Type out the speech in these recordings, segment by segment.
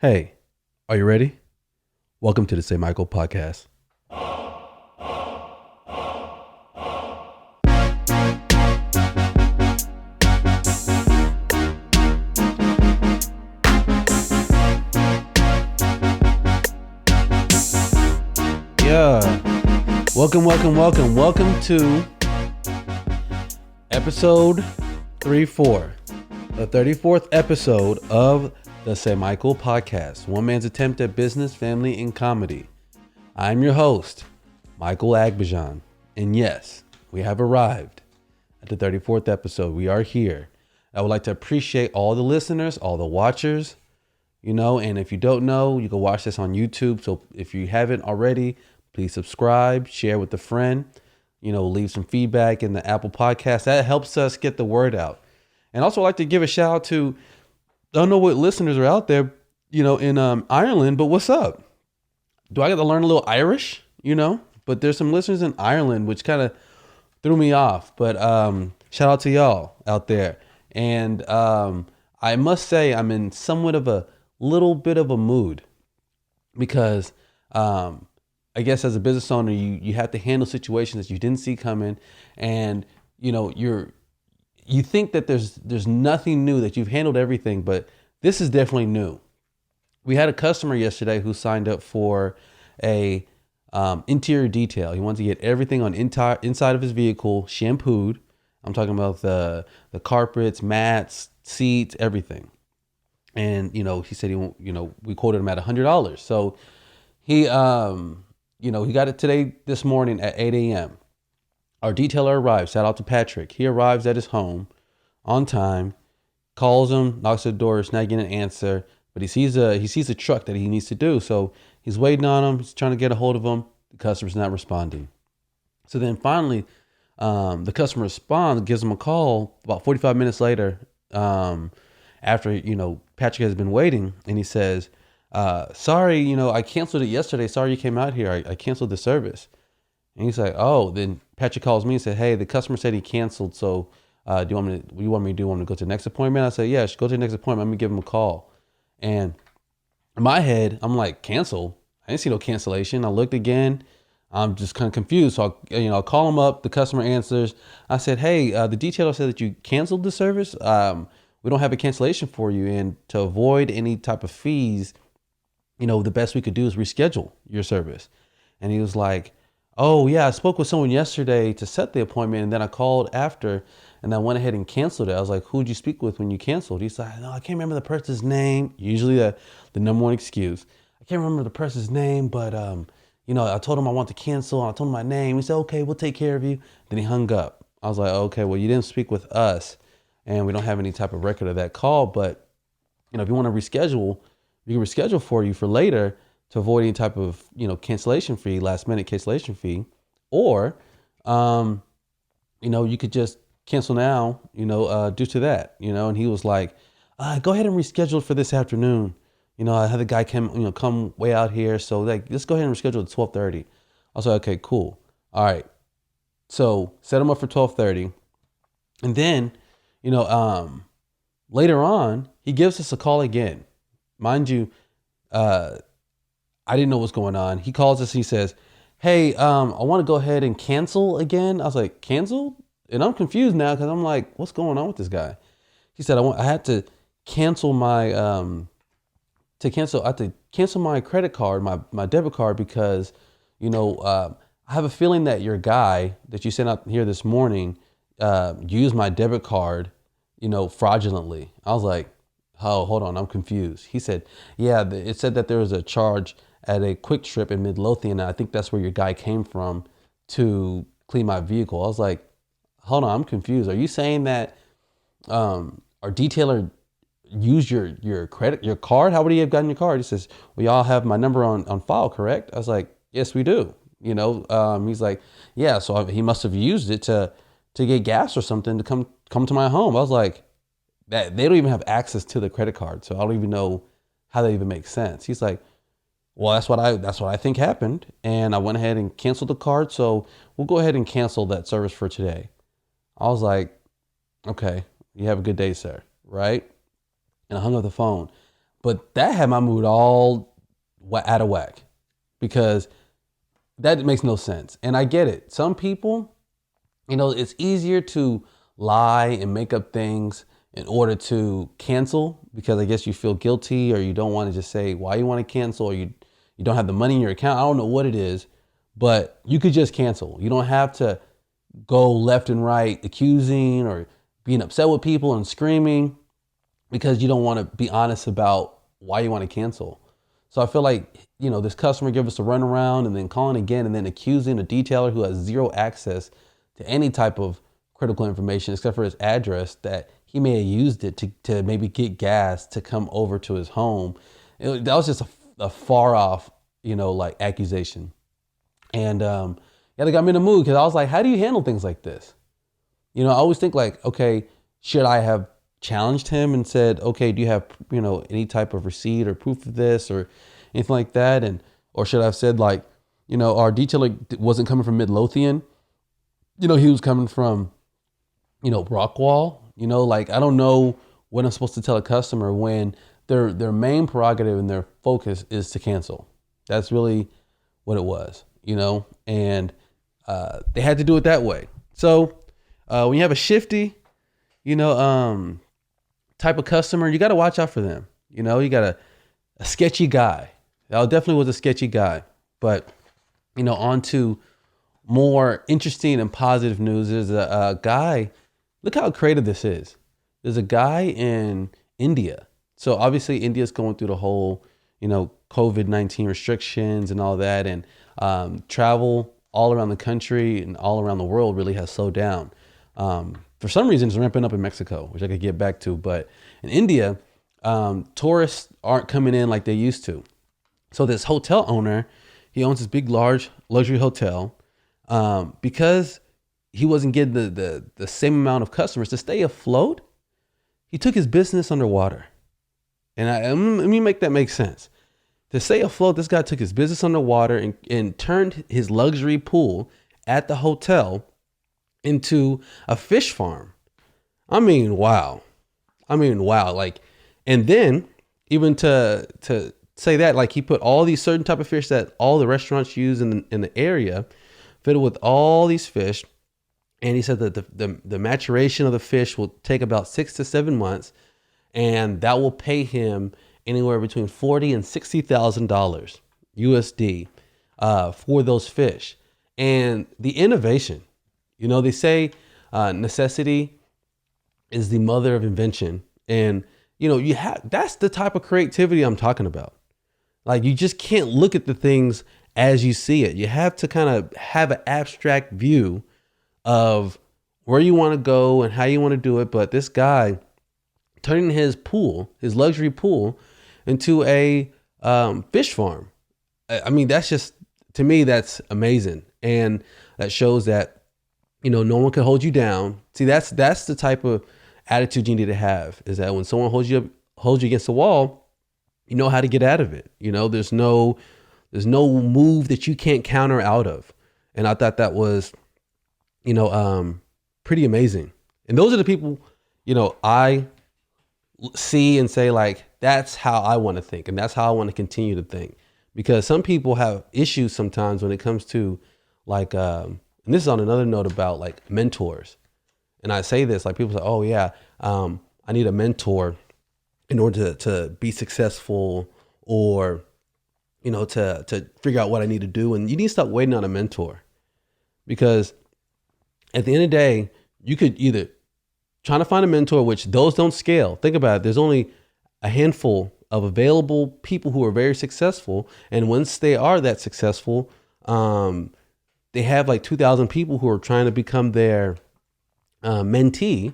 Hey, are you ready? Welcome to the Say Michael podcast. Welcome to episode 34, the 34th episode of the Say Michael podcast, one man's attempt at business, family, and comedy. I'm your host, Michael Agbajan, and yes, we have arrived at the 34th episode. We are here. I would like to appreciate all the listeners, all the watchers, and if you don't know, you can watch this on YouTube. So if you haven't already, please subscribe, share with a friend, leave some feedback in the Apple podcast. That helps us get the word out. And also I'd like to give a shout out to, I don't know what listeners are out there, in Ireland, but what's up? Do I get to learn a little Irish, But there's some listeners in Ireland, which kind of threw me off. But shout out to y'all out there. And I must say I'm in somewhat of a little bit of a mood because I guess as a business owner, you have to handle situations that you didn't see coming. And, you think that there's nothing new, that you've handled everything, but this is definitely new. We had a customer yesterday who signed up for a interior detail. He wanted to get everything on inside of his vehicle shampooed. I'm talking about the carpets, mats, seats, everything. And he said we quoted him at $100. So he he got it this morning at 8 a.m. Our detailer arrives. Shout out to Patrick. He arrives at his home on time, calls him, knocks at the door. He's not getting an answer, but he sees a truck that he needs to do. So he's waiting on him. He's trying to get a hold of him. The customer's not responding. So then finally, the customer responds, gives him a call about 45 minutes later, after, Patrick has been waiting, and he says, sorry, I canceled it yesterday. Sorry you came out here. I canceled the service. And he's like, oh, then Patrick calls me and said, hey, the customer said he canceled. So what do you want me to do? Want me to go to the next appointment? I said, yeah, go to the next appointment. Let me give him a call. And in my head, I'm like, cancel? I didn't see no cancellation. I looked again. I'm just kind of confused. So I'll call him up. The customer answers. I said, hey, the detailer said that you canceled the service. We don't have a cancellation for you. And to avoid any type of fees, the best we could do is reschedule your service. And he was like, oh yeah, I spoke with someone yesterday to set the appointment, and then I called after and I went ahead and canceled it. I was like, who'd you speak with when you canceled? He's like, no, I can't remember the person's name. Usually the number one excuse. I can't remember the person's name, but I told him I want to cancel, and I told him my name. He said, okay, we'll take care of you. Then he hung up. I was like, okay, well, you didn't speak with us, and we don't have any type of record of that call, but if you want to reschedule, we can reschedule for you for later to avoid any type of, cancellation fee, last minute cancellation fee, or, you could just cancel now, due to that, and he was like, go ahead and reschedule for this afternoon. I had the guy come way out here. So let's go ahead and reschedule at 12:30. I was like, okay, cool. All right. So set him up for 12:30. And then, later on, he gives us a call again. Mind you, I didn't know what's going on. He calls us and he says, hey, I want to go ahead and cancel again. I was like, cancel? And I'm confused now because I'm like, what's going on with this guy? He said, I had to cancel my, I had to cancel my credit card, my debit card, because, I have a feeling that your guy that you sent out here this morning, used my debit card, fraudulently. I was like, oh, hold on, I'm confused. He said, yeah, it said that there was a charge at a Quick Trip in Midlothian. I think that's where your guy came from to clean my vehicle. I was like, hold on, I'm confused. Are you saying that our detailer used your card? How would he have gotten your card? He says, we all have my number on file, correct? I was like, yes, we do. He's like, yeah, so he must have used it to get gas or something to come to my home. I was like, that they don't even have access to the credit card, so I don't even know how that even makes sense. He's like, well, that's what I think happened, and I went ahead and canceled the card, so we'll go ahead and cancel that service for today. I was like, okay, you have a good day, sir, right? And I hung up the phone. But that had my mood all out of whack because that makes no sense. And I get it. Some people, it's easier to lie and make up things in order to cancel because I guess you feel guilty or you don't want to just say why you want to cancel or you don't have the money in your account. I don't know what it is, but you could just cancel. You don't have to go left and right accusing or being upset with people and screaming because you don't want to be honest about why you want to cancel. So I feel like, this customer give us a runaround and then calling again and then accusing a detailer who has zero access to any type of critical information except for his address that he may have used it to maybe get gas to come over to his home. That was just a far off, accusation. And that got me in the mood because I was like, how do you handle things like this? I always think like, okay, should I have challenged him and said, okay, do you have, any type of receipt or proof of this or anything like that? Or should I have said like, our detailer wasn't coming from Midlothian. He was coming from, Rockwall, I don't know what I'm supposed to tell a customer when their main prerogative and their focus is to cancel. That's really what it was, and they had to do it that way. So when you have a shifty, type of customer, you got to watch out for them. You got a sketchy guy. That definitely was a sketchy guy. But, on to more interesting and positive news. There's a guy, look how creative this is. There's a guy in India. So obviously India's going through the whole, COVID-19 restrictions and all that. And travel all around the country and all around the world really has slowed down. For some reason, it's ramping up in Mexico, which I could get back to. But in India, tourists aren't coming in like they used to. So this hotel owner, he owns this big, large luxury hotel. Because he wasn't getting the same amount of customers to stay afloat, he took his business underwater. And let me make that make sense. To stay afloat, this guy took his business underwater and turned his luxury pool at the hotel into a fish farm. I mean, wow. Like, and then even to say that, like, he put all these certain type of fish that all the restaurants use in the area, filled with all these fish. And he said that the maturation of the fish will take about 6 to 7 months, and that will pay him anywhere between $40,000 and $60,000 USD for those fish. And the innovation, they say necessity is the mother of invention, and that's the type of creativity I'm talking about. Like, you just can't look at the things as you see it. You have to kind of have an abstract view of where you want to go and how you want to do it. But this guy turning his luxury pool, into a fish farm. I mean, that's just, to me, that's amazing. And that shows that, no one can hold you down. See, that's the type of attitude you need to have, is that when someone holds you against the wall, you know how to get out of it. There's no move that you can't counter out of. And I thought that was, pretty amazing. And those are the people, I see and say, like, that's how I want to think. And that's how I want to continue to think, because some people have issues sometimes when it comes to, like, and this is on another note about, like, mentors. And I say this, like, people say, oh yeah, I need a mentor in order to be successful, or, to figure out what I need to do. And you need to stop waiting on a mentor, because at the end of the day, you could either trying to find a mentor, which those don't scale. Think about it. There's only a handful of available people who are very successful. And once they are that successful, they have like 2,000 people who are trying to become their mentee.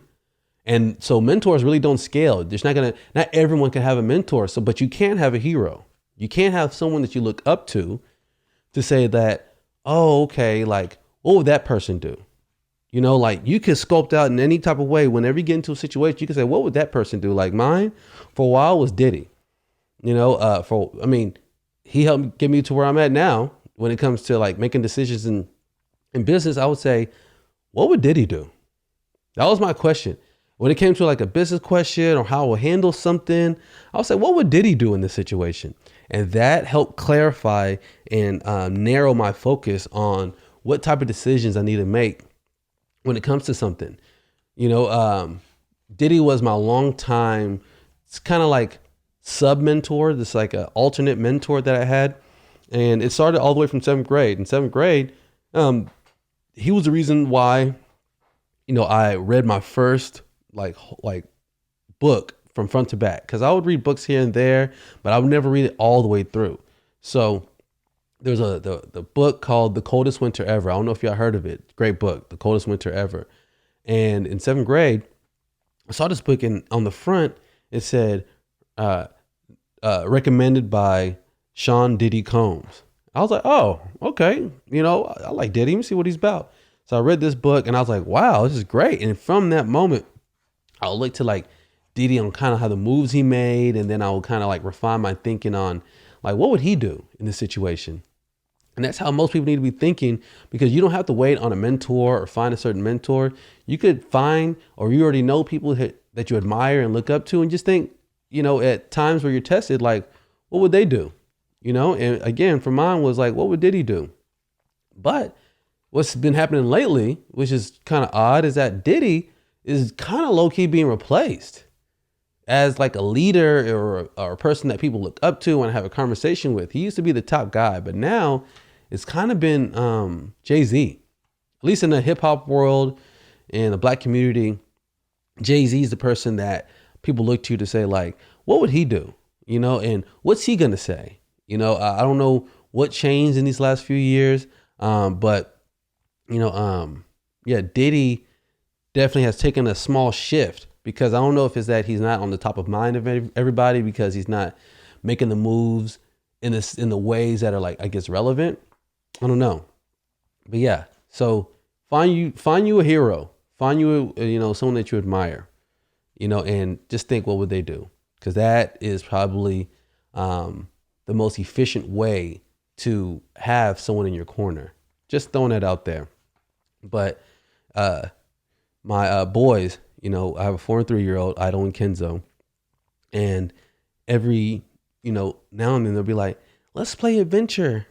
And so mentors really don't scale. Not everyone can have a mentor. So, but you can have a hero. You can't have someone that you look up to say that, oh, okay, like, what would that person do? Like, you can sculpt out in any type of way. Whenever you get into a situation, you can say, what would that person do? Like, mine for a while was Diddy. He helped get me to where I'm at now. When it comes to, like, making decisions in business, I would say, what would Diddy do? That was my question. When it came to like a business question or how I will handle something, I was like, what would Diddy do in this situation? And that helped clarify and narrow my focus on what type of decisions I need to make when it comes to something. Diddy was my long time, it's kind of like sub mentor, this like an alternate mentor that I had. And it started all the way from 7th grade. In 7th grade, he was the reason why, I read my first like book from front to back. Cause I would read books here and there, but I would never read it all the way through. So there's the book called The Coldest Winter Ever. I don't know if y'all heard of it. Great book, The Coldest Winter Ever. And in 7th grade, I saw this book, and on the front it said recommended by Sean Diddy Combs. I was like, oh, okay. I like Diddy. Let me see what he's about. So I read this book and I was like, wow, this is great. And from that moment, I would look to like Diddy on kind of how the moves he made. And then I would kind of like refine my thinking on like, what would he do in this situation? And that's how most people need to be thinking, because you don't have to wait on a mentor or find a certain mentor. You could find, or you already know people that you admire and look up to, and just think, at times where you're tested, like, what would they do? And again, for mine was like, what would Diddy do? But what's been happening lately, which is kind of odd, is that Diddy is kind of low key being replaced as like a leader or a person that people look up to and have a conversation with. He used to be the top guy, but now it's kind of been Jay-Z, at least in the hip hop world and the black community. Jay-Z is the person that people look to say like, what would he do? And what's he going to say? I don't know what changed in these last few years. But Diddy definitely has taken a small shift, because I don't know if it's that he's not on the top of mind of everybody because he's not making the moves in the ways that are like, I guess, relevant. I don't know. But yeah, so find you a hero, find you, someone that you admire, and just think, what would they do? Because that is probably the most efficient way to have someone in your corner. Just throwing that out there. But my boys, I have a 4 and 3-year-old, Idol and Kenzo, and every, now and then they'll be like, let's play adventure.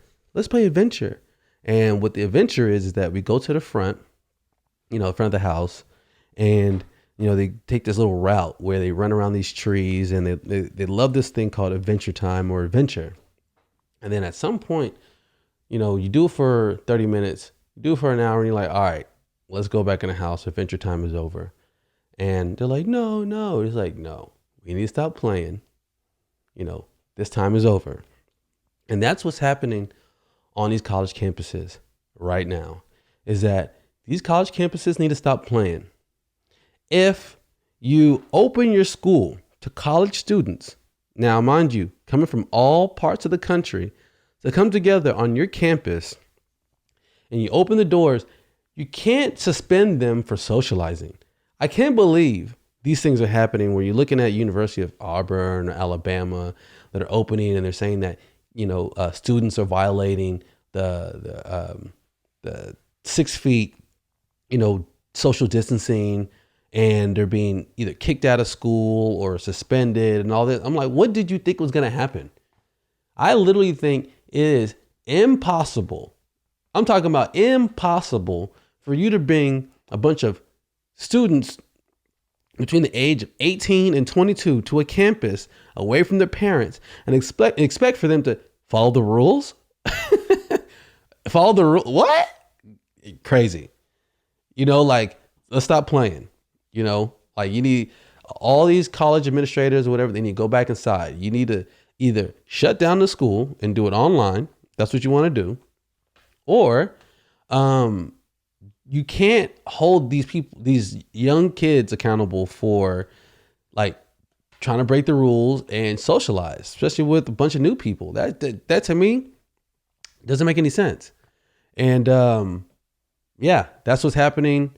And what the adventure is that we go to the front, front of the house, and they take this little route where they run around these trees, and they love this thing called Adventure Time or Adventure. And then at some point, you do it for 30 minutes, you do it for an hour, and you're like, all right, let's go back in the house. Adventure Time is over. And they're like, no. It's like, no, we need to stop playing. This time is over. And that's what's happening on these college campuses right now, is that these college campuses need to stop playing. If you open your school to college students, now mind you, coming from all parts of the country, to come together on your campus, and you open the doors, you can't suspend them for socializing. I can't believe these things are happening where you're looking at University of Auburn or Alabama that are opening, and they're saying that, students are violating the 6 feet, social distancing, and they're being either kicked out of school or suspended and all that. I'm like, what did you think was going to happen? I literally think it is impossible. I'm talking about impossible for you to bring a bunch of students between the age of 18 and 22 to a campus away from their parents and expect for them to follow the rules. Follow the rule. What? Crazy. Let's stop playing. You need all these college administrators or whatever, they need to go back inside. You need to either shut down the school and do it online. That's what you want to do. Or you can't hold these young kids accountable for like trying to break the rules and socialize, especially with a bunch of new people. That to me doesn't make any sense. And that's what's happening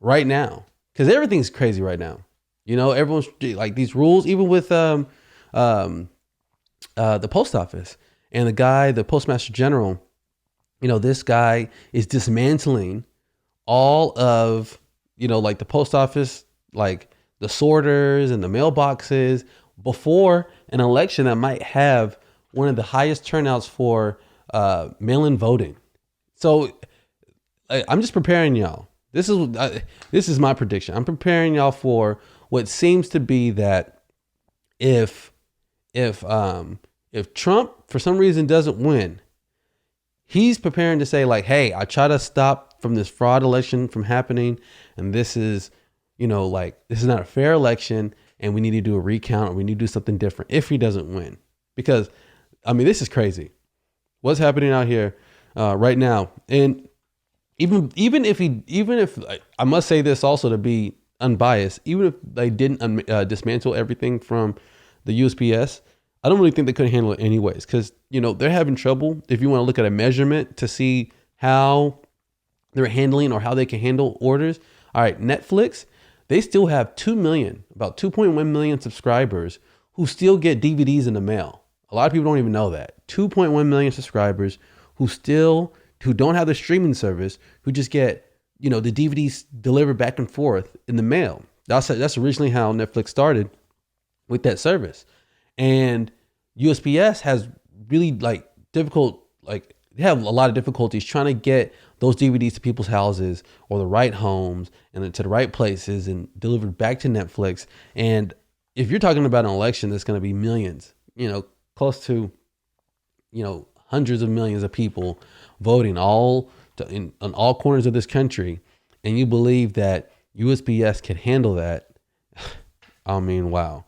right now, because everything's crazy right now. Everyone's like these rules, even with the post office and the postmaster general. This guy is dismantling all of, like the post office, like the sorters and the mailboxes before an election that might have one of the highest turnouts for mail-in voting. So I'm just preparing y'all. This is my prediction. I'm preparing y'all for what seems to be that if Trump for some reason doesn't win, he's preparing to say like, hey, I try to stop from this fraud election from happening. And this is, this is not a fair election. And we need to do a recount, or we need to do something different if he doesn't win. Because, this is crazy. What's happening out here right now. And even if I must say this also to be unbiased, even if they didn't dismantle everything from the USPS, I don't really think they could handle it anyways, because, they're having trouble. If you want to look at a measurement to see how they're handling or how they can handle orders. All right, Netflix, they still have about 2.1 million subscribers who still get DVDs in the mail. A lot of people don't even know that. 2.1 million subscribers who don't have the streaming service, who just get, the DVDs delivered back and forth in the mail. That's originally how Netflix started with that service. And USPS has really they have a lot of difficulties trying to get those DVDs to people's houses or the right homes and to the right places and delivered back to Netflix. And if you're talking about an election that's going to be millions, close to, hundreds of millions of people voting on all corners of this country, and you believe that USPS can handle that, wow.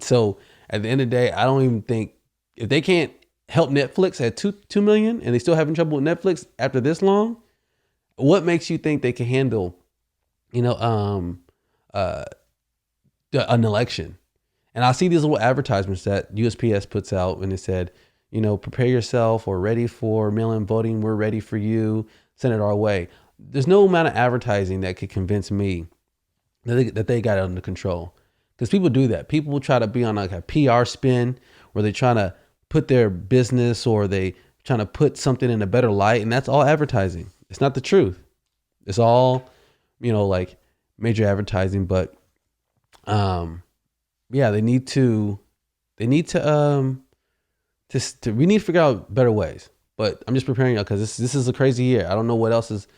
So at the end of the day, I don't even think, if they can't help Netflix at 2 million and they still having trouble with Netflix after this long, what makes you think they can handle, an election? And I see these little advertisements that USPS puts out, and it said, prepare yourself or ready for mail-in voting. We're ready for you. Send it our way. There's no amount of advertising that could convince me that they got it under control. Because people do that. People will try to be on like a PR spin where they're trying to put their business or they trying to put something in a better light. And that's all advertising. It's not the truth. It's all, major advertising. But we need to we need to figure out better ways. But I'm just preparing you because this is a crazy year. I don't know what else is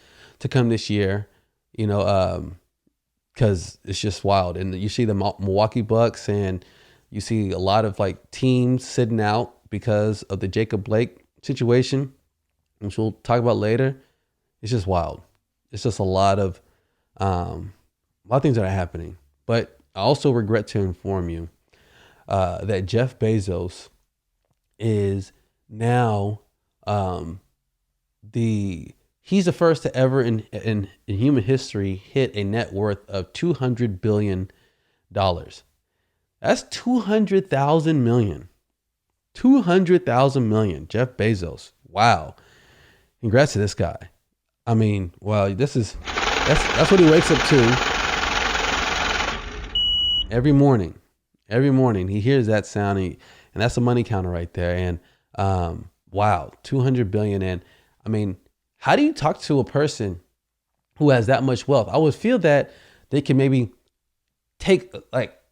to come this year, because it's just wild. And you see the Milwaukee Bucks, and you see a lot of teams sitting out because of the Jacob Blake situation, which we'll talk about later. It's just wild. It's just a lot of things that are happening. But I also regret to inform you that Jeff Bezos is now he's the first to ever in human history hit a net worth of $200 billion. That's 200,000 million. 200,000 million. Jeff Bezos. Wow. Congrats to this guy. Wow, that's what he wakes up to every morning. Every morning he hears that sound, and that's a money counter right there. And wow, 200 billion. And how do you talk to a person who has that much wealth? I would feel that they can maybe take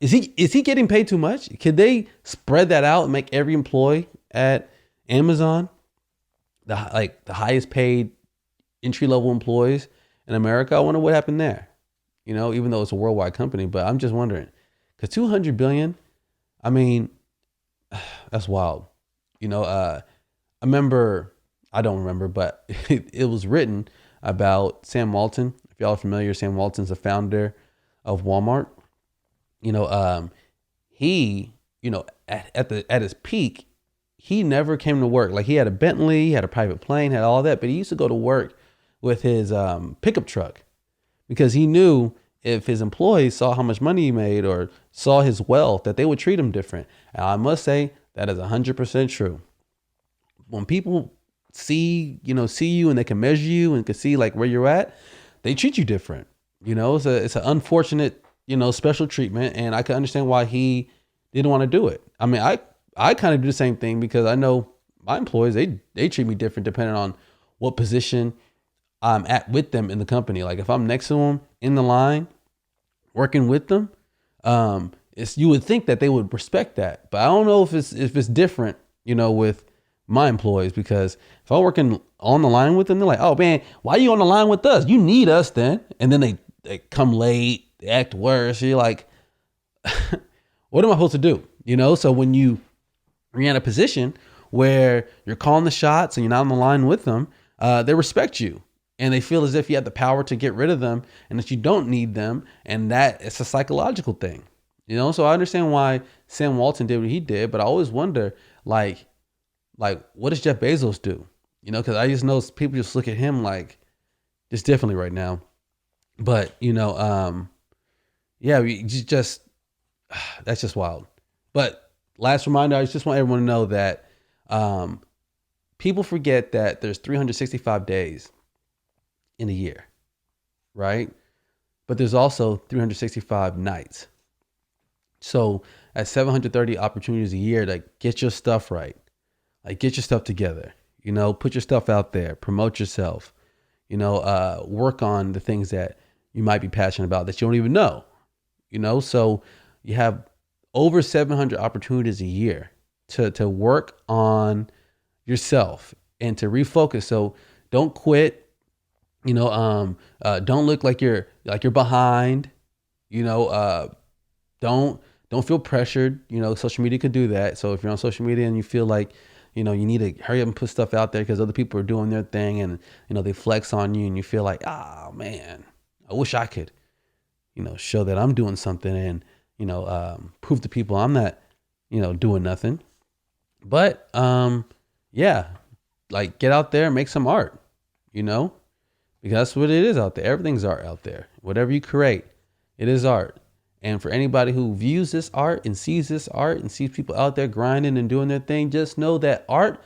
is he getting paid too much? Could they spread that out and make every employee at Amazon the highest paid entry level employees in America? I wonder what happened there. Even though it's a worldwide company, but I'm just wondering, because 200 billion, that's wild. I don't remember, but it was written about Sam Walton. If y'all are familiar, Sam Walton's the founder of Walmart. He, at his peak, he never came to work. He had a Bentley, he had a private plane, had all that, but he used to go to work with his pickup truck because he knew if his employees saw how much money he made or saw his wealth, that they would treat him different. And I must say that is 100% true. When people see you and they can measure you and can see where you're at, they treat you different. It's an unfortunate, special treatment. And I can understand why he didn't want to do it. I kind of do the same thing because I know my employees, they treat me different depending on what position I'm at with them in the company. If I'm next to them in the line working with them, You would think that they would respect that, but I don't know if it's different, with my employees, because if I'm working on the line with them, they're like, oh man, why are you on the line with us? You need us then. And then they come late, they act worse. You're like, what am I supposed to do? So when you're in a position where you're calling the shots and you're not on the line with them, they respect you. And they feel as if you have the power to get rid of them and that you don't need them. And that it's a psychological thing, So I understand why Sam Walton did what he did, but I always wonder, like what does Jeff Bezos do? Because I just know people just look at him like just differently right now. But, yeah, that's just wild. But last reminder, I just want everyone to know that people forget that there's 365 days in a year, right? But there's also 365 nights. So at 730 opportunities a year to get your stuff right, get your stuff together, put your stuff out there, promote yourself, work on the things that you might be passionate about that you don't even know, so you have over 700 opportunities a year to work on yourself and to refocus. So don't quit. Don't look like you're behind, don't feel pressured. Social media could do that. So if you're on social media and you feel like, you need to hurry up and put stuff out there because other people are doing their thing and, they flex on you and you feel like, oh man, I wish I could, show that I'm doing something and, prove to people I'm not, doing nothing. But, yeah, get out there and make some art, because that's what it is out there. Everything's art out there. Whatever you create, it is art. And for anybody who views this art and sees people out there grinding and doing their thing, just know that art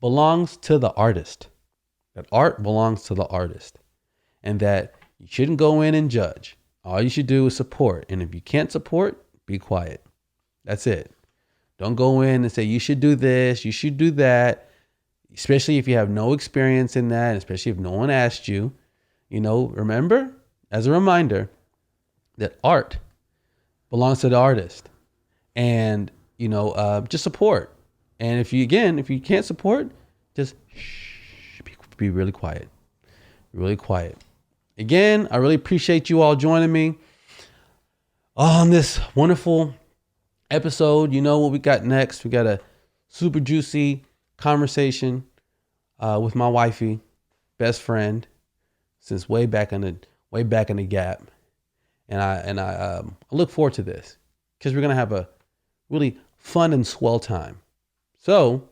belongs to the artist. That art belongs to the artist. And that you shouldn't go in and judge. All you should do is support. And if you can't support, be quiet. That's it. Don't go in and say, you should do this, you should do that. Especially if you have no experience in that, and especially if no one asked you. Remember, as a reminder, that art belongs to the artist. And, just support. And if you can't support, just be really quiet. Really quiet. Again, I really appreciate you all joining me on this wonderful episode. You know what we got next? We got a super juicy conversation with my wifey, best friend since way back in the gap. And I look forward to this because we're going to have a really fun and swell time. So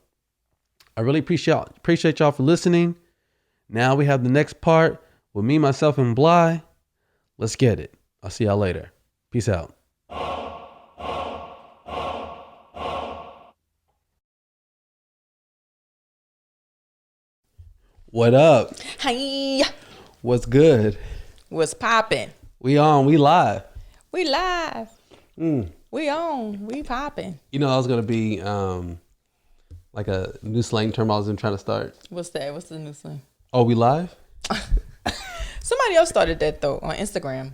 I really appreciate y'all for listening. Now we have the next part with me, myself, and Bly. Let's get it. I'll see y'all later. Peace out. What up? Hi. What's good? What's popping? We live. We live. We on. We popping. I was going to be like a new slang term I was trying to start. What's that? What's the new slang? Oh, we live? Somebody else started that though on Instagram.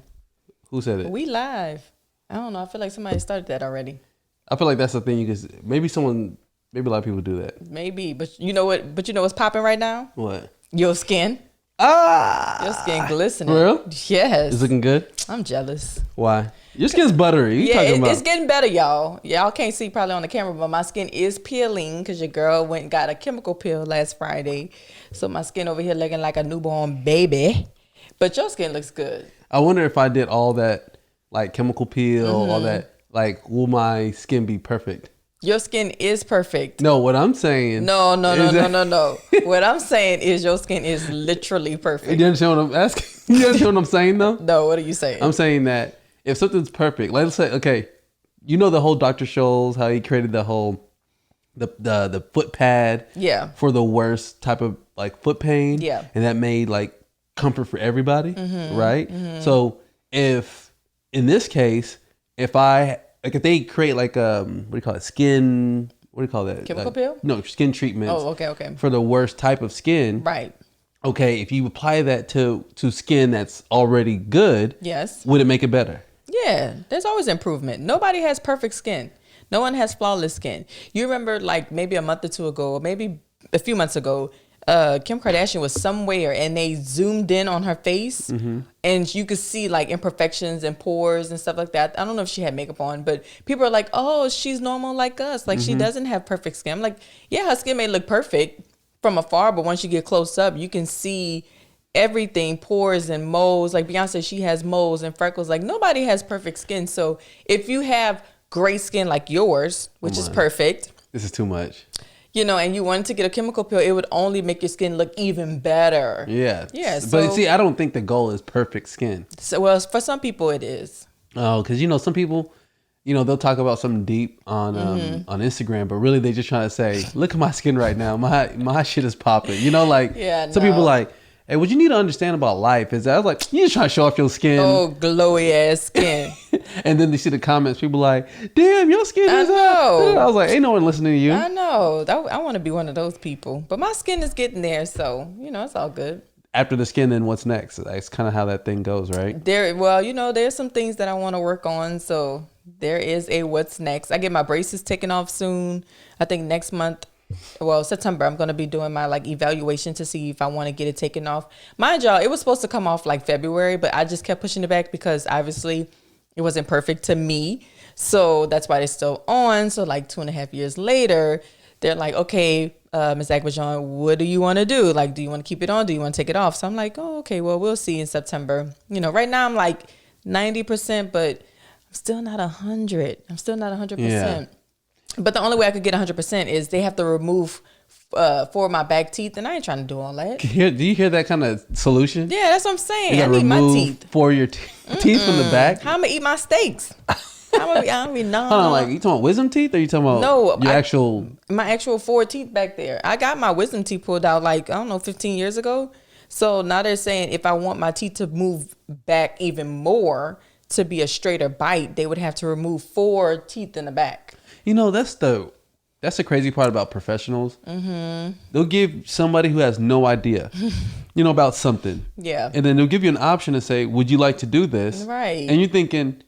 Who said it? We live. I don't know. I feel like somebody started that already. I feel like that's the thing maybe a lot of people do that. Maybe, but you know what? But you know what's popping right now? What? Your skin. Your skin glistening. For real? Yes. It's looking good? I'm jealous. Why? Your skin's buttery. It's getting better, y'all. Y'all can't see probably on the camera, but my skin is peeling because your girl went and got a chemical peel last Friday. So my skin over here looking like a newborn baby. But your skin looks good. I wonder if I did all that, like chemical peel, all that, will my skin be perfect? Your skin is perfect. No, what I'm saying. No. What I'm saying is your skin is literally perfect. You understand what I'm asking? You understand what I'm saying though? No, what are you saying? I'm saying that if something's perfect, let's say, okay, the whole Dr. Scholl's, how he created the whole, the foot pad. Yeah. For the worst type of foot pain. Yeah. And that made comfort for everybody. Right. So if in this case, if they create what do you call it? Skin, what do you call that? Chemical peel? No, skin treatments. Oh, okay. For the worst type of skin. Right. Okay, if you apply that to skin that's already good. Yes. Would it make it better? Yeah, there's always improvement. Nobody has perfect skin. No one has flawless skin. You remember like maybe a month or two ago, or maybe a few months ago, Kim Kardashian was somewhere and they zoomed in on her face and you could see like imperfections and pores and stuff like that. I don't know if she had makeup on, but people are like, oh, she's normal like us. Like she doesn't have perfect skin. I'm like, yeah, her skin may look perfect from afar, but once you get close up, you can see everything, pores and moles. Like Beyonce, she has moles and freckles. Like nobody has perfect skin. So if you have great skin like yours, which is perfect. This is too much. You know, and you wanted to get a chemical peel, it would only make your skin look even better. Yeah. Yeah. But see, I don't think the goal is perfect skin. So, well, for some people it is. Oh, because, you know, some people, you know, they'll talk about something deep on Instagram, but really they just trying to say, look at my skin right now. My shit is popping. You know, like some people like, hey, what you need to understand about life is that I was like, you just trying to show off your skin. Oh, glowy ass skin. And then they see the comments, people like, damn, your skin is know. I was like, ain't no one listening to you. I know. I want to be one of those people. But my skin is getting there, so, you know, it's all good. After the skin, then what's next? That's kind of how that thing goes, right? Well, you know, there's some things that I want to work on, so there is a what's next. I get my braces taken off soon. I think next month. Well, September, I'm going to be doing my like evaluation to see if I want to get it taken off. Mind y'all, it was supposed to come off like February, but I just kept pushing it back because obviously it wasn't perfect to me. So that's why they're still on. So like 2.5 years later, they're like, okay, Ms. Agbajon, what do you want to do? Like, do you want to keep it on? Do you want to take it off? So I'm like, oh, okay, well, we'll see in September. You know, right now I'm like 90%, but I'm still not 100. I'm still not 100%. Yeah. But the only way I could get 100% is they have to remove 4 of my back teeth, and I ain't trying to do all that. Do you hear that kind of solution? Yeah, that's what I'm saying. I need my teeth. 4 of your teeth from the back? How am I going to eat my steaks? I don't even know. Hold on, like, you talking about wisdom teeth, or you talking about my actual 4 teeth back there? I got my wisdom teeth pulled out like, I don't know, 15 years ago. So now they're saying if I want my teeth to move back even more to be a straighter bite, they would have to remove 4 teeth in the back. You know, that's the crazy part about professionals. They'll give somebody who has no idea, you know, about something. Yeah. And then they'll give you an option to say, would you like to do this? Right. And you're thinking,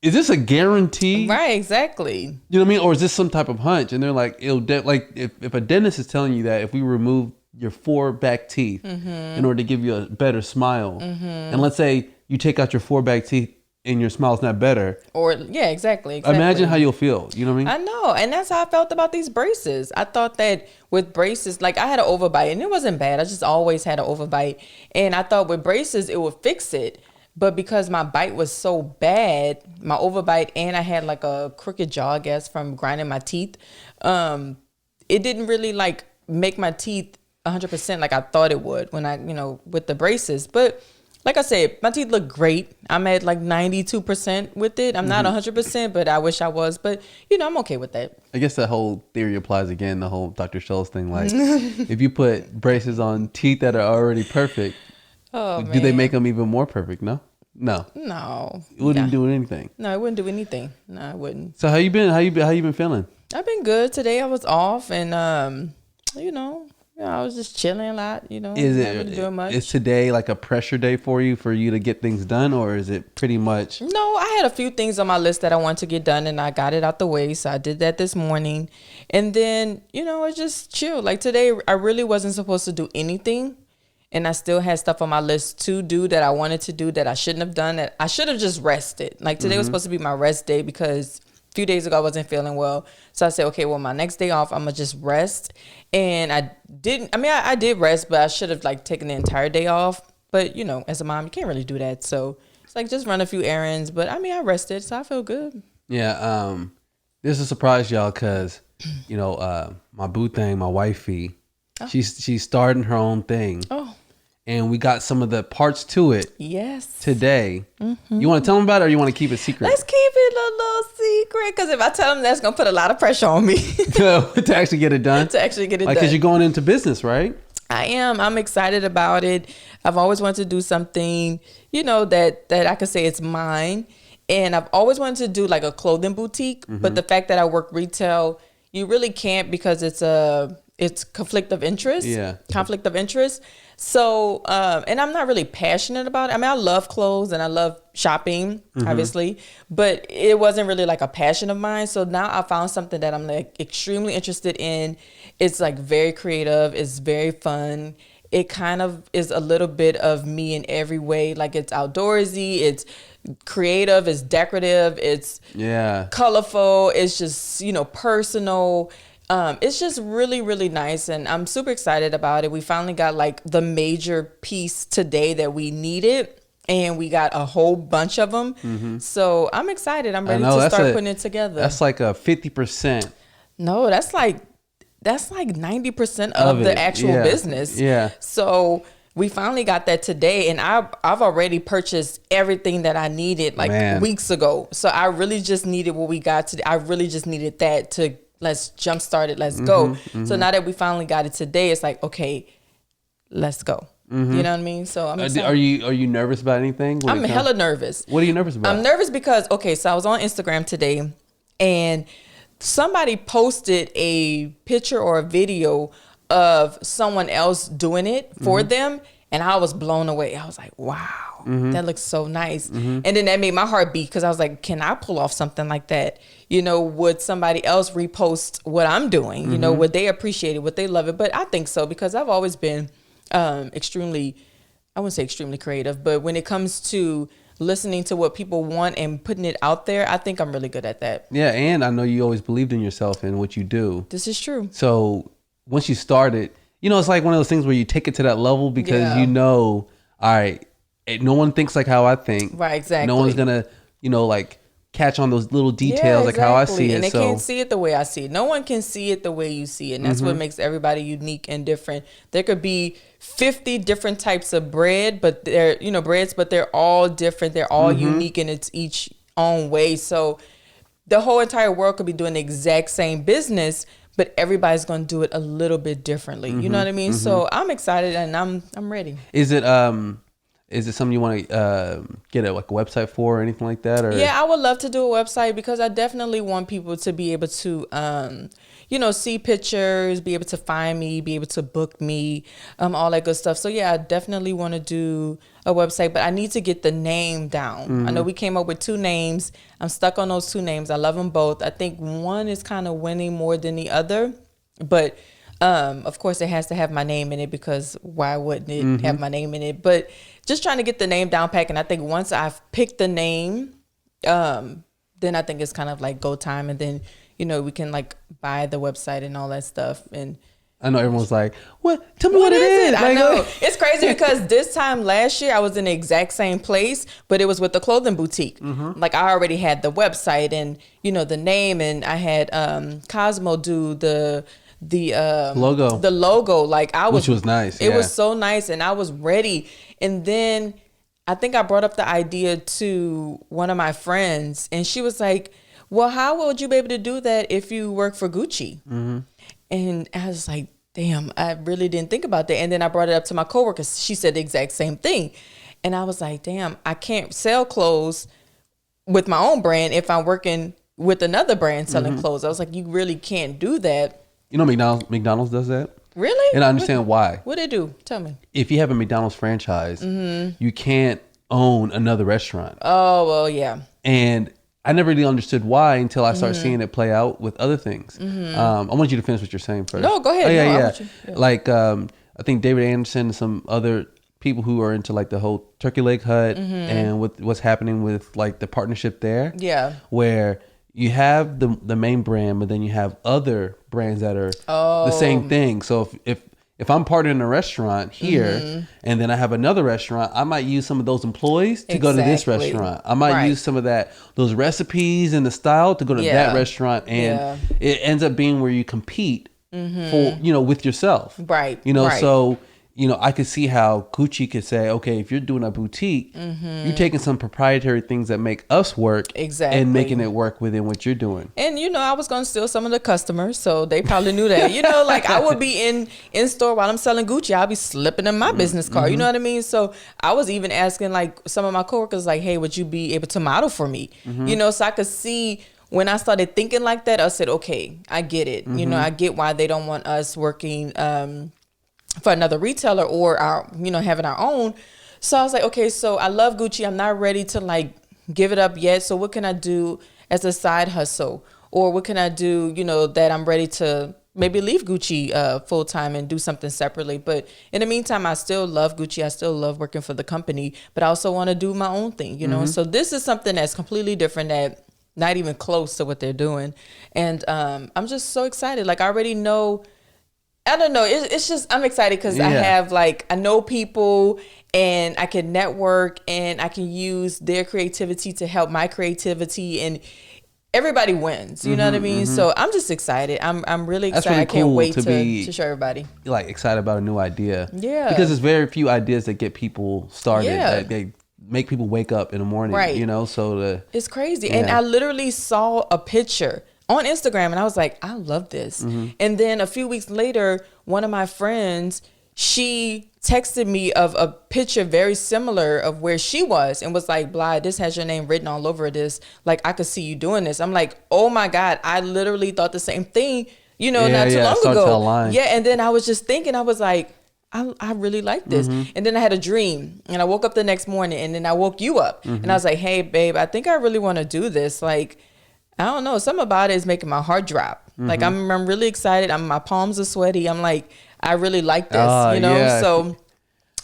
is this a guarantee? Right, exactly. You know what I mean? Or is this some type of hunch? And they're like, if a dentist is telling you that if we remove your 4 back teeth in order to give you a better smile, and let's say you take out your 4 back teeth, and your smile's not better. Or yeah, exactly. Imagine how you'll feel. You know what I mean? I know. And that's how I felt about these braces. I thought that with braces, like I had an overbite and it wasn't bad. I just always had an overbite. And I thought with braces, it would fix it. But because my bite was so bad, my overbite, and I had like a crooked jaw, I guess, from grinding my teeth, it didn't really like make my teeth 100% like I thought it would when I, you know, with the braces. But like I said, my teeth look great. I'm at like 92% with it. I'm not 100%, but I wish I was. But, you know, I'm okay with that. I guess that whole theory applies again, the whole Dr. Schultz thing. Like, if you put braces on teeth that are already perfect, do they make them even more perfect? No? No. It wouldn't do anything. No, it wouldn't do anything. No, it wouldn't. So how you been? How you been feeling? I've been good. Today I was off and, you know, I was just chilling a lot, you know. Not really doing much. Is today like a pressure day for you to get things done, or is it pretty much? No, I had a few things on my list that I wanted to get done, and I got it out the way. So I did that this morning, and then you know, I just chill. Like today, I really wasn't supposed to do anything, and I still had stuff on my list to do that I wanted to do that I shouldn't have done. That I should have just rested. Like today was supposed to be my rest day because few days ago I wasn't feeling well, so I said, okay, well, my next day off I'm gonna just rest. And I did rest, but I should have like taken the entire day off. But you know, as a mom, you can't really do that, so it's like just run a few errands. But I mean, I rested, so I feel good. Yeah. This is a surprise, y'all, because you know, my boo thing, my wifey, she's starting her own thing. And we got some of the parts to it. Yes. Today. You want to tell them about it, or you want to keep it secret? Let's keep it a little secret, because if I tell them, that's going to put a lot of pressure on me. To actually get it done? To actually get it done. Because you're going into business, right? I am. I'm excited about it. I've always wanted to do something, you know, that I could say it's mine. And I've always wanted to do like a clothing boutique. But the fact that I work retail, you really can't, because it's a it's conflict of interest. Yeah. Conflict of interest. So, and I'm not really passionate about it. I mean, I love clothes and I love shopping, obviously, but it wasn't really like a passion of mine. So now I found something that I'm like extremely interested in. It's like very creative. It's very fun. It kind of is a little bit of me in every way. Like it's outdoorsy. It's creative. It's decorative. It's colorful. It's just, you know, personal. It's just really, really nice. And I'm super excited about it. We finally got like the major piece today that we needed. And we got a whole bunch of them. So I'm excited. I'm ready to start putting it together. That's like a 50%. No, that's like 90% of the actual business. Yeah. So we finally got that today, and I've already purchased everything that I needed like weeks ago. So I really just needed what we got today. I really just needed that to let's jumpstart it. Let's go. So now that we finally got it today, it's like, okay, let's go. You know what I mean? So I'm excited. Are you nervous about anything? I'm hella nervous. What are you nervous about? I'm nervous because, okay, so I was on Instagram today, and somebody posted a picture or a video of someone else doing it for them, and I was blown away. I was like, wow, that looks so nice. And then that made my heart beat because I was like, can I pull off something like that? You know, would somebody else repost what I'm doing? You know, would they appreciate it? Would they love it? But I think so, because I've always been extremely, I wouldn't say extremely creative, but when it comes to listening to what people want and putting it out there, I think I'm really good at that. Yeah, and I know you always believed in yourself and what you do. This is true. So once you started, you know, it's like one of those things where you take it to that level because you know, all right, no one thinks like how I think. Right, exactly. No one's going to, you know, like catch on those little details like how I see it. And they can't see it the way I see it. No one can see it the way you see it. And that's what makes everybody unique and different. There could be 50 different types of bread, but they're, you know, breads, but they're all different. They're all unique in its each own way. So the whole entire world could be doing the exact same business, but everybody's going to do it a little bit differently. You know what I mean? So I'm excited and I'm ready. Is it something you want to get a website for or anything like that? Or? Yeah, I would love to do a website because I definitely want people to be able to, you know, see pictures, be able to find me, be able to book me, all that good stuff. So yeah, I definitely want to do a website, but I need to get the name down. I know we came up with 2 names. I'm stuck on those 2 names. I love them both. I think one is kind of winning more than the other, but of course it has to have my name in it because why wouldn't it have my name in it? But just trying to get the name down pack. And I think once I've picked the name, then I think it's kind of like go time. And then, you know, we can like buy the website and all that stuff. And I know everyone's like, what? Tell me what it is. I know. It's crazy because this time last year I was in the exact same place, but it was with the clothing boutique. Like I already had the website and, you know, the name, and I had Cosmo do the logo. Like I was, which was nice. It was so nice, and I was ready. And then I think I brought up the idea to one of my friends, and she was like, well, how would you be able to do that if you work for Gucci? And I was like, damn, I really didn't think about that. And then I brought it up to my coworker. She said the exact same thing. And I was like, damn, I can't sell clothes with my own brand if I'm working with another brand selling clothes. I was like, you really can't do that. You know, McDonald's does that. Really? And I understand why. What they do? Tell me. If you have a McDonald's franchise, you can't own another restaurant. Oh, well, yeah. And I never really understood why until I started seeing it play out with other things. I want you to finish what you're saying first. No, go ahead. Yeah. Like, I think David Anderson and some other people who are into like the whole Turkey Leg Hut and with what's happening with like the partnership there. Yeah. Where you have the main brand, but then you have other brands that are the same thing. So if I'm partnering a restaurant here and then I have another restaurant, I might use some of those employees to go to this restaurant. I might use some of those recipes and the style to go to that restaurant. And it ends up being where you compete for, you know, with yourself. Right. You know, so, you know, I could see how Gucci could say, okay, if you're doing a boutique, you're taking some proprietary things that make us work and making it work within what you're doing. And, you know, I was going to steal some of the customers, so they probably knew that. You know, like I would be in store while I'm selling Gucci. I'll be slipping in my business card. You know what I mean? So I was even asking like some of my coworkers like, hey, would you be able to model for me? You know, so I could see when I started thinking like that, I said, okay, I get it. You know, I get why they don't want us working for another retailer or our, you know, having our own. So I was like, okay, so I love Gucci. I'm not ready to like give it up yet. So what can I do as a side hustle? Or what can I do, you know, that I'm ready to maybe leave Gucci full time and do something separately. But in the meantime, I still love Gucci. I still love working for the company, but I also want to do my own thing, you know? So this is something that's completely different, that not even close to what they're doing. And I'm just so excited. Like I already know, I don't know. It's just, I'm excited because I have like, I know people and I can network and I can use their creativity to help my creativity, and everybody wins. You know what I mean? So I'm just excited. I'm really excited. Really I can't cool wait to show everybody. Like excited about a new idea. Yeah. Because there's very few ideas that get people started. Yeah. That they make people wake up in the morning. Right. You know, so It's crazy. And I literally saw a picture on Instagram and I was like, I love this. And then a few weeks later, one of my friends, she texted me of a picture very similar of where she was and was like, Bly, this has your name written all over this. Like, I could see you doing this. I'm like, oh my God, I literally thought the same thing, you know, not too long ago. Yeah. And then I was just thinking, I was like, I really like this. And then I had a dream and I woke up the next morning and then I woke you up and I was like, hey, babe, I think I really want to do this. Like, I don't know. Something about it is making my heart drop. Like, I'm really excited. My palms are sweaty. I'm like, I really like this, you know? Yeah. So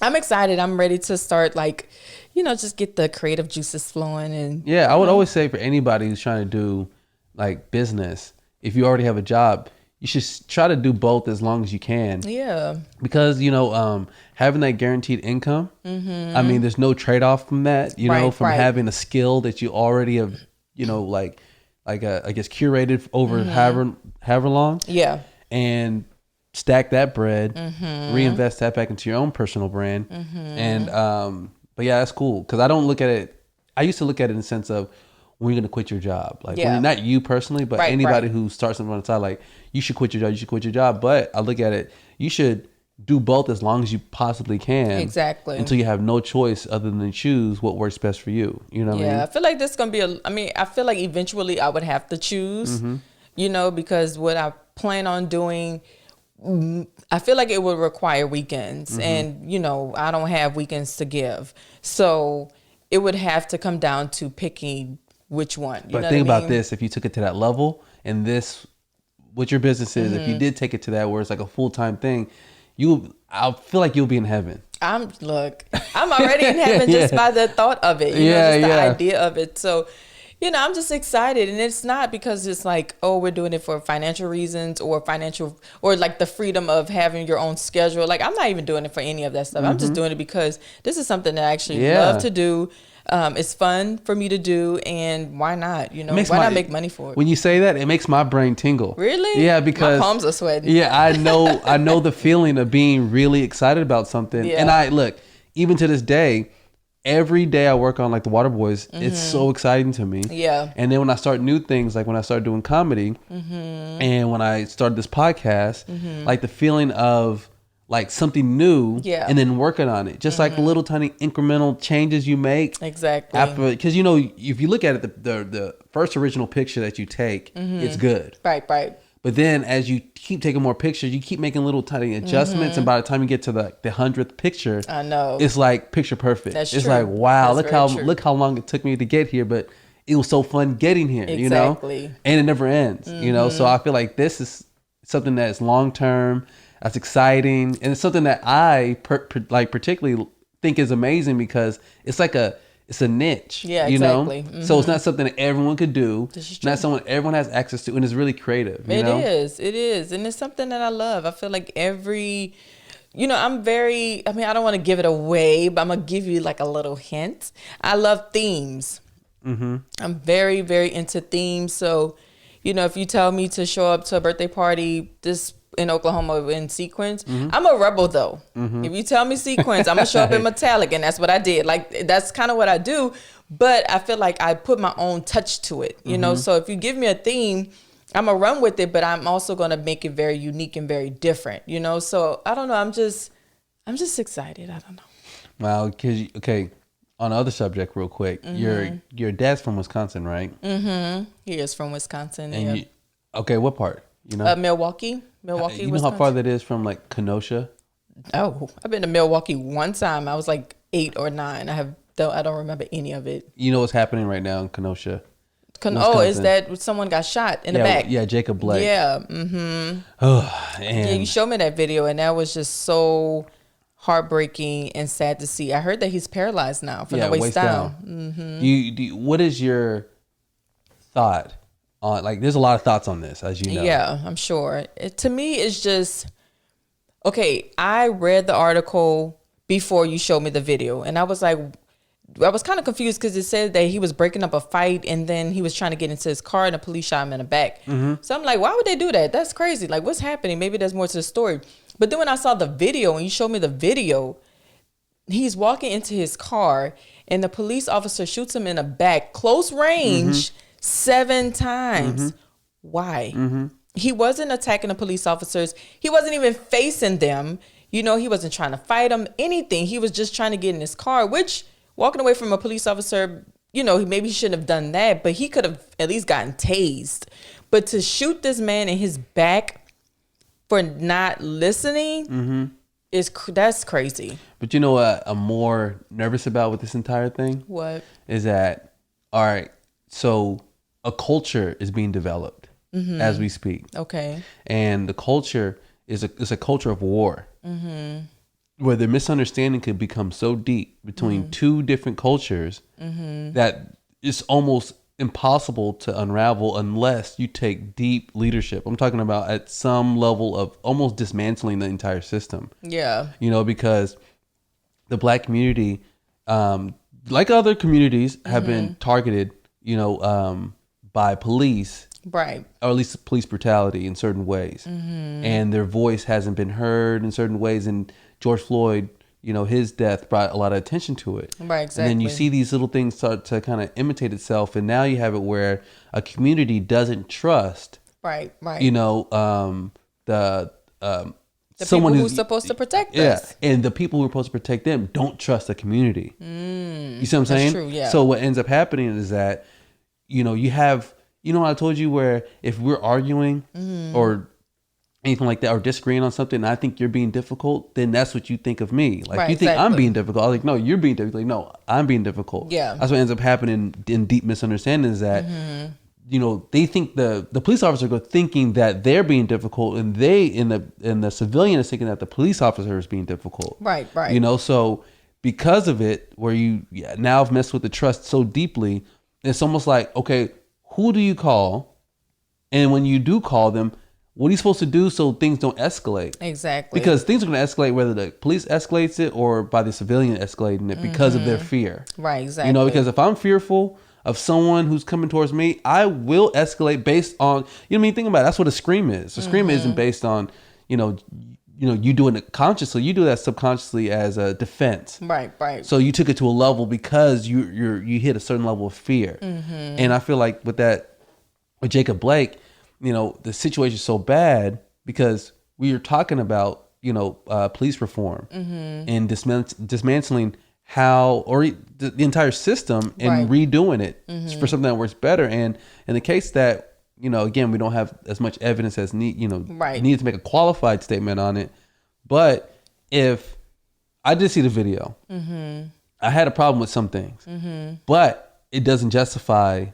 I'm excited. I'm ready to start, like, you know, just get the creative juices flowing. And yeah, I would always say for anybody who's trying to do like business, if you already have a job, you should try to do both as long as you can. Yeah. Because, you know, having that guaranteed income, I mean, there's no trade-off from that, you know, from having a skill that you already have, you know, like I guess curated over however long. Yeah. And stack that bread, reinvest that back into your own personal brand. And, but yeah, that's cool. Cause I don't look at it. I used to look at it in the sense of when you're going to quit your job. Like when, not you personally, but anybody who starts something on the side, like you should quit your job. But I look at it, you should do both as long as you possibly can. Exactly. Until you have no choice other than choose what works best for you. You know what I mean? I feel like this is going to be I feel like eventually I would have to choose, you know, because what I plan on doing, I feel like it would require weekends and, you know, I don't have weekends to give. So it would have to come down to picking which one. You but think about this, if you took it to that level and this, what your business is, if you did take it to that where it's like a full-time thing, I feel like you'll be in heaven. I'm already in heaven just by the thought of it, you know, just the idea of it. So, you know, I'm just excited. And it's not because it's like, oh, we're doing it for financial reasons or like the freedom of having your own schedule. Like, I'm not even doing it for any of that stuff. I'm just doing it because this is something that I actually love to do. It's fun for me to do, and why not? You know, why not make money for it? When you say that, it makes my brain tingle. Really? Yeah, because my palms are sweating. Yeah, I know the feeling of being really excited about something. Yeah. And I look, even to this day, every day I work on like the Water Boys, it's so exciting to me. Yeah. And then when I start new things, like when I start doing comedy, and when I started this podcast, like the feeling of like something new and then working on it, just like little tiny incremental changes you make. Exactly. After, because, you know, if you look at it, the first original picture that you take, it's good. Right. But then as you keep taking more pictures, you keep making little tiny adjustments. And by the time you get to the 100th picture, I know, it's like picture perfect. That's it's true. Like, wow, look how long it took me to get here. But it was so fun getting here, you know, and it never ends, you know? So I feel like this is something that's long-term. That's exciting, and it's something that I particularly think is amazing because it's like it's a niche. Yeah, exactly. You know? So it's not something that everyone could do. Not something everyone has access to, and it's really creative. It is, and it's something that I love. I feel like you know, I don't want to give it away, but I'm gonna give you like a little hint. I love themes. I'm very, very into themes. So, you know, if you tell me to show up to a birthday party in Oklahoma in sequins, I'm a rebel though. If you tell me sequins, I'm gonna show up in metallic, and that's what I did. Like, that's kind of what I do, but I feel like I put my own touch to it, you know? So if you give me a theme, I'm gonna run with it, but I'm also gonna make it very unique and very different, you know? So I don't know. I'm just excited. I don't know. Wow. Okay. on the other subject real quick. Your dad's from Wisconsin, right? He is from Wisconsin. And Yeah. okay, what part? You know, Milwaukee, you know Wisconsin. how far that is from like Kenosha? Oh, I've been to Milwaukee one time. I was like 8 or 9. I don't remember any of it. You know what's happening right now in Kenosha? Oh, is that someone got shot in the back? Yeah, Jacob Blake. Yeah. And Yeah, you showed me that video, and that was just so heartbreaking and sad to see. I heard that he's paralyzed now from the waist down. What is your thought on, like, there's a lot of thoughts on this, as you know. Yeah, I'm sure. To me, it's just, okay, I read the article before you showed me the video, and I was kind of confused because it said that he was breaking up a fight and then he was trying to get into his car and the police shot him in the back. So I'm like, why would they do that? That's crazy. Like, what's happening? Maybe there's more to the story. But then when I saw the video and you showed me the video, he's walking into his car and the police officer shoots him in the back, close range, 7 times. Why? He wasn't attacking the police officers. He wasn't even facing them. You know, he wasn't trying to fight them, anything. He was just trying to get in his car, which walking away from a police officer, you know, maybe he shouldn't have done that, but he could have at least gotten tased. But to shoot this man in his back for not listening, that's crazy. But you know what I'm more nervous about with this entire thing? What? Is that, all right, so a culture is being developed as we speak. Okay. And the culture is a culture of war. Where the misunderstanding could become so deep between two different cultures that it's almost impossible to unravel unless you take deep leadership. I'm talking about at some level of almost dismantling the entire system. Yeah. You know, because the Black community, like other communities, have been targeted, you know, by police. Right. Or at least police brutality in certain ways. And their voice hasn't been heard in certain ways. And George Floyd, you know, his death brought a lot of attention to it. Right, exactly. And then you see these little things start to kind of imitate itself. And now you have it where a community doesn't trust, Right. you know, the someone people who's supposed to protect us. And the people who are supposed to protect them don't trust the community. You see what I'm saying? True, yeah. So what ends up happening is that, you know, you have, you know what I told you, where if we're arguing or anything like that, or disagreeing on something, and I think you're being difficult, then that's what you think of me. Like, Right, you think I'm exactly. being difficult. I was like, no, you're being difficult. Like, no, I'm being difficult. Yeah. That's what ends up happening in deep misunderstanding is that, you know, they think the police officer go thinking that they're being difficult, and the civilian is thinking that the police officer is being difficult. Right. You know, so because of it, where you now have messed with the trust so deeply, it's almost like, okay, who do you call? And when you do call them, what are you supposed to do so things don't escalate? Exactly. Because things are going to escalate whether the police escalates it or by the civilian escalating it because of their fear. Right, exactly. You know, because if I'm fearful of someone who's coming towards me, I will escalate based on, you know what I mean? Think about it. That's what a scream is. A scream isn't based on, you doing it consciously. You do that subconsciously as a defense. Right. So you took it to a level because you hit a certain level of fear. And I feel like with Jacob Blake, you know, the situation is so bad because we are talking about, you know, police reform and dismantling the entire system and redoing it for something that works better. And in the case that, you know, again, we don't have as much evidence as need to make a qualified statement on it. But if I did see the video, I had a problem with some things, but it doesn't justify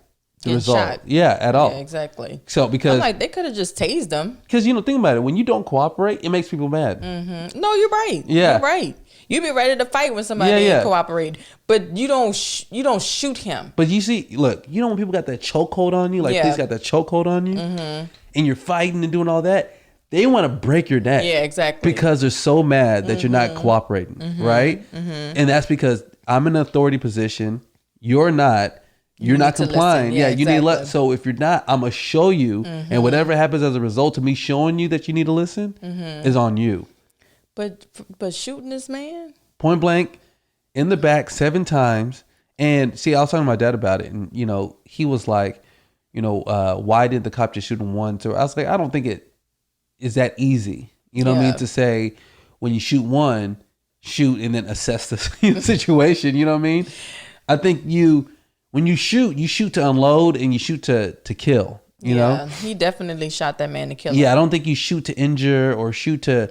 the result. Shot. Yeah, at all. Yeah, exactly. So because I'm like, they could have just tased them. Because, you know, think about it. When you don't cooperate, it makes people mad. No, you're right. Yeah. You're right. You be ready to fight when somebody ain't cooperate, but you don't shoot him. But you see, look, you know when people got that chokehold on you, like police got that chokehold on you, and you're fighting and doing all that, they want to break your neck. Yeah, exactly. Because they're so mad that you're not cooperating, right? And that's because I'm in an authority position. You're not. You're not complying. Yeah, you need to let. So if you're not, I'm gonna show you, and whatever happens as a result of me showing you that you need to listen is on you. But shooting this man point blank in the back 7 times, and see, I was talking to my dad about it, and you know, he was like, you know, why did the cop just shoot him once? Or I was like, I don't think it is that easy. You know what I mean? To say when you shoot one, shoot and then assess the situation. You know what I mean? I think when you shoot to unload and you shoot to kill. You know, he definitely shot that man to kill him. Yeah, I don't think you shoot to injure or shoot to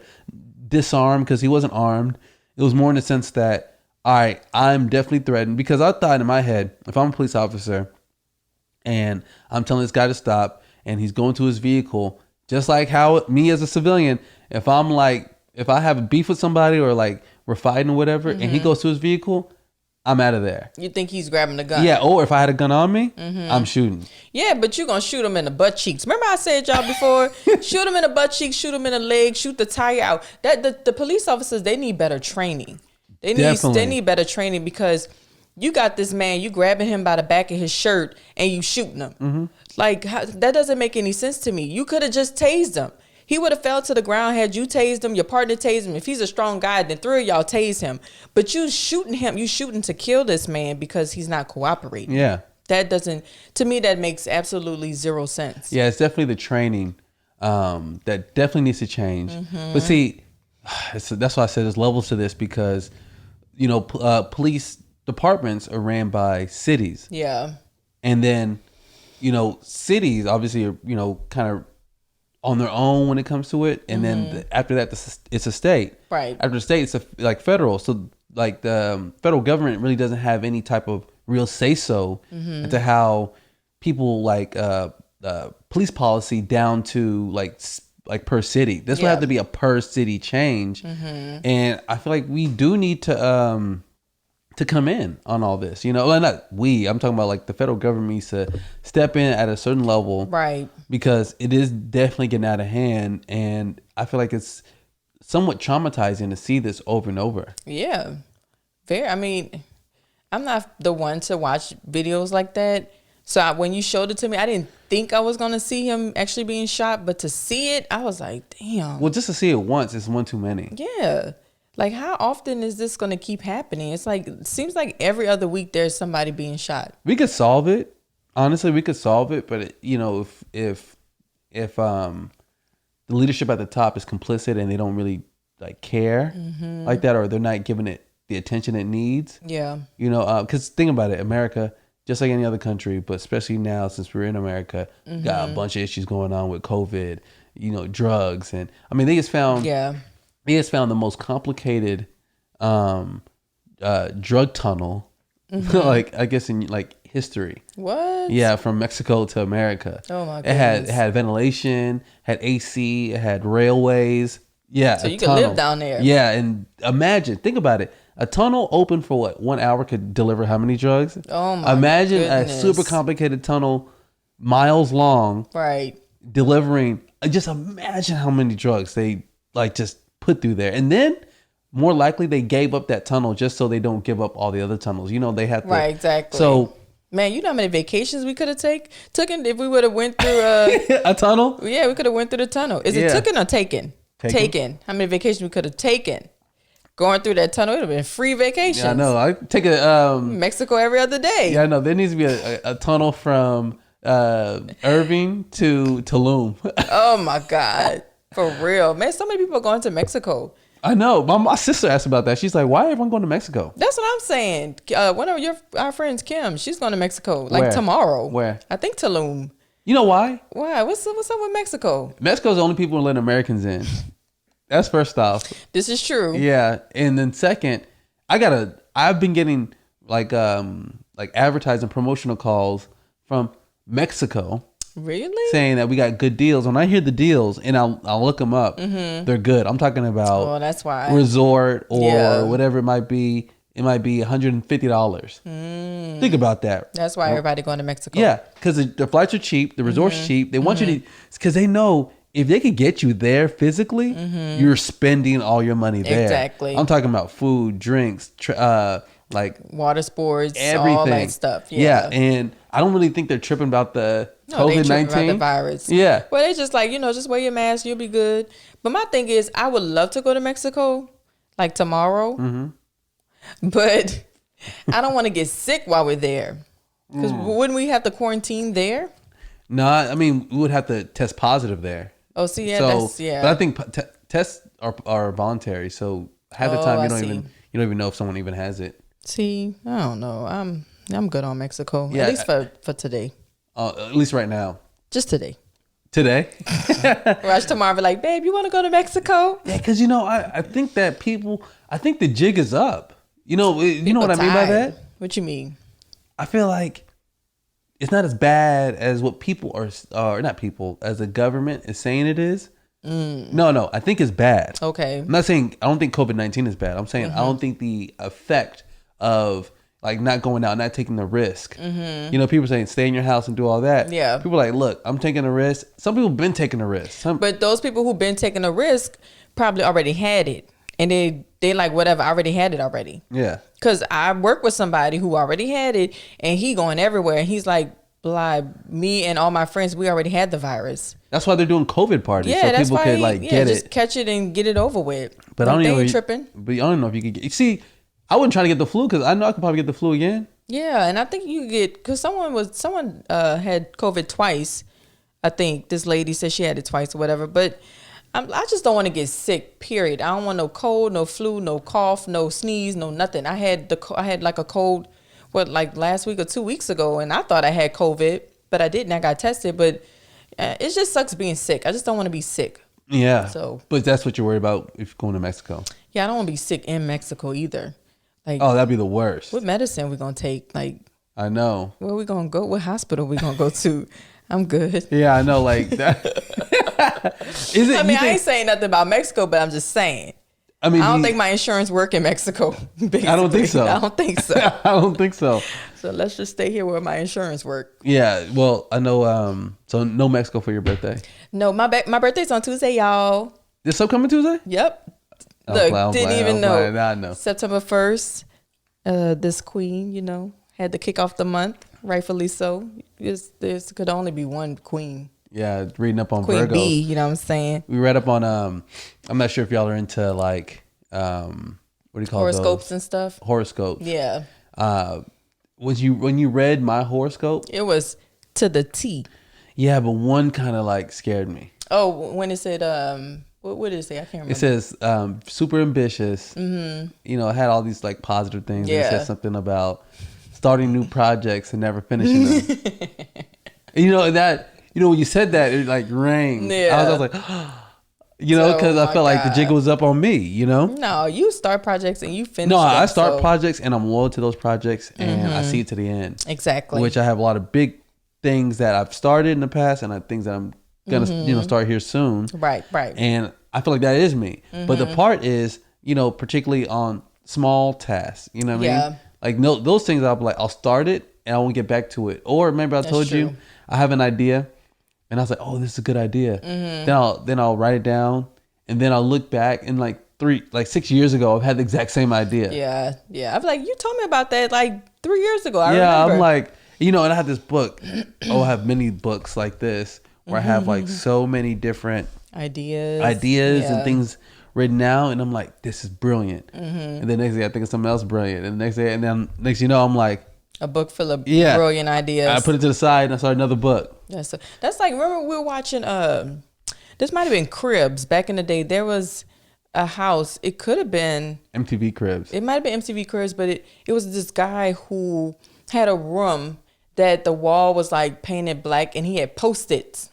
disarm because he wasn't armed. It was more in the sense that, all right, I'm definitely threatened, because I thought in my head, if I'm a police officer and I'm telling this guy to stop and he's going to his vehicle, just like how me as a civilian, if I have a beef with somebody or like we're fighting or whatever, and he goes to his vehicle, I'm out of there. You think he's grabbing the gun? Yeah, or if I had a gun on me, I'm shooting. Yeah, but you're going to shoot him in the butt cheeks. Remember I said y'all before? Shoot him in the butt cheeks, shoot him in the leg, shoot the tire out. The police officers, they need better training. They need better training, because you got this man, you grabbing him by the back of his shirt and you shooting him. Like, that doesn't make any sense to me. You could have just tased him. He would have fell to the ground had you tased him, your partner tased him. If he's a strong guy, then three of y'all tase him. But you shooting him, you shooting to kill this man because he's not cooperating. Yeah. That doesn't, to me, that makes absolutely zero sense. Yeah, it's definitely the training that definitely needs to change. But see, that's why I said there's levels to this, because, you know, police departments are ran by cities. Yeah. And then, you know, cities obviously are, you know, kind of on their own when it comes to it, and then after that it's a state. Right. After the state, it's like federal. So like the federal government really doesn't have any type of real say so into how people like police policy down to like per city. This will have to be a per city change, and I feel like we do need to come in on all this, you know. Well, not we. I'm talking about like the federal government needs to step in at a certain level, right? Because it is definitely getting out of hand, and I feel like it's somewhat traumatizing to see this over and over. Yeah, I mean, I'm not the one to watch videos like that, so when you showed it to me, I didn't think I was gonna see him actually being shot, but to see it, I was like, damn. Well, just to see it once is one too many. Yeah. Like, how often is this going to keep happening? It's like, it seems like every other week there's somebody being shot. We could solve it. Honestly, we could solve it. But, you know, if the leadership at the top is complicit and they don't really like care like that, or they're not giving it the attention it needs. Yeah. You know, because think about it. America, just like any other country, but especially now since we're in America, got a bunch of issues going on with COVID, you know, drugs. And I mean, they just found... Yeah. He has found the most complicated drug tunnel, like I guess in like history. What? Yeah, from Mexico to America. Oh my goodness. It had ventilation, had AC, it had railways. Yeah, so you could live down there. Yeah, and think about it. A tunnel open for what, 1 hour could deliver how many drugs? Oh my Imagine goodness. A super complicated tunnel, miles long, right? Delivering. Just imagine how many drugs they like just put through there. And then more likely they gave up that tunnel just so they don't give up all the other tunnels. You know, they have to. Right, exactly. So, man, you know how many vacations we could have taken if we would have went through a tunnel? Yeah, we could have went through the tunnel. Is it taken or taken? Taken. How many vacations we could have taken? Going through that tunnel, it would have been free vacations. Yeah, I know. I take a Mexico every other day. Yeah, I know. There needs to be a tunnel from Irving to Tulum. Oh my God. For real, man. So many people are going to Mexico. I know. My sister asked about that. She's like, "Why everyone going to Mexico?" That's what I'm saying. One of our friends, Kim, she's going to Mexico like tomorrow. Where? I think Tulum. You know why? Why? What's up with Mexico? Mexico's the only people who let Americans in. That's first off. This is true. Yeah, and then second, I've been getting like advertising promotional calls from Mexico. Really? Saying that we got good deals. When I hear the deals and I'll look them up, they're good. I'm talking about that's why. resort or whatever it might be. It might be $150. Think about that. That's why everybody going to Mexico. Yeah, because the flights are cheap. The resort's cheap. They want you to, because they know if they could get you there physically, you're spending all your money there. Exactly. I'm talking about food, drinks, like water sports, everything, all that stuff. Yeah, and I don't really think they're tripping about the COVID-19 about the virus. Yeah. Well, they just like, just wear your mask, you'll be good. But my thing is, I would love to go to Mexico, like tomorrow, but I don't want to get sick while we're there. Because wouldn't we have to quarantine there? No, I mean, we would have to test positive there. Oh, see, yeah, But I think tests are voluntary, so half the time I you don't see. even know if someone even has it. See, I don't know. I'm good on Mexico. Yeah, at least for today. At least right now. Just today. Today. Rush tomorrow, be like, babe, you want to go to Mexico? Yeah, because I think that I think the jig is up. You know what I mean by tired. that? What you mean? I feel like it's not as bad as what people are not people, as the government is saying it is. No, I think it's bad. Okay. I'm not saying I don't think COVID-19 is bad. I'm saying I don't think the effect of like not going out, not taking the risk. People saying stay in your house and do all that. Yeah. People are like, look, I'm taking a risk. Some people have been taking a risk. But those people who've been taking a risk probably already had it. And they like, whatever, I already had it already. Yeah. Because I work with somebody who already had it, and he going everywhere. And he's like, me and all my friends, we already had the virus. That's why they're doing COVID parties. Yeah, so that's people why could get just it. catch it and get it over with. But I don't they know. ain't tripping. But I don't know if you could get. You see, I wasn't trying to get the flu because I know I could probably get the flu again. Yeah, and I think you could get, because someone had COVID twice. I think this lady said she had it twice or whatever. But I just don't want to get sick. Period. I don't want no cold, no flu, no cough, no sneeze, no nothing. I had like a cold, like last week or 2 weeks ago, and I thought I had COVID, but I didn't. I got tested, but it just sucks being sick. I just don't want to be sick. Yeah. So, but that's what you're worried about if you're going to Mexico. Yeah, I don't want to be sick in Mexico either. Like, oh, that'd be the worst. What medicine we gonna take? Like, I know. Where we gonna go? What hospital we gonna go to? I'm good. Yeah, I know. Like that. Is it? I mean, I ain't saying nothing about Mexico, but I'm just saying. I don't think my insurance work in Mexico. Basically. I don't think so. I don't think so. I don't think so. So let's just stay here where my insurance work. Yeah. Well, I know. So no Mexico for your birthday. No, my birthday's on Tuesday, y'all. This upcoming Tuesday? Yep. Look, didn't even know. I know. September 1st. This queen, had to kick off the month, rightfully so. There could only be one queen. Yeah, reading up on Queen Virgos. B, you know what I'm saying? We read up on I'm not sure if y'all are into like what do you call horoscopes those? And stuff. Horoscopes. Yeah. When you read my horoscope? It was to the T. Yeah, but one kind of like scared me. Oh, when it said what did it say? I can't remember. It says super ambitious. Mm-hmm. It had all these like positive things. Yeah. It said something about starting new projects and never finishing them. And when you said that, it like rang. Yeah. I was like, because I felt like the jig was up on me. No, you start projects and you finish. No, I start projects and I'm loyal to those projects and I see it to the end. Exactly. Which I have a lot of big things that I've started in the past and things that I'm gonna start here soon. Right. And I feel like that is me. But the part is, particularly on small tasks. You know what I mean? Like no, those things I'll be like, I'll start it and I won't get back to it. Or remember I told you I have an idea and I was like, oh, this is a good idea. Then I'll write it down and then I'll look back and like 6 years ago I've had the exact same idea. Yeah. I'm like, you told me about that like 3 years ago. I remember. I'm like, and I have this book. I have many books like this where I have like so many different ideas and things written out, and I'm like, this is brilliant. And then next day I think of something else brilliant, and the next day, and then next I'm like, a book full of brilliant ideas. I put it to the side and I started another book. That's like, remember we were watching this might have been Cribs back in the day. There was a house. It could have been MTV Cribs. It might have been MTV Cribs, but it was this guy who had a room that the wall was like painted black, and he had Post-its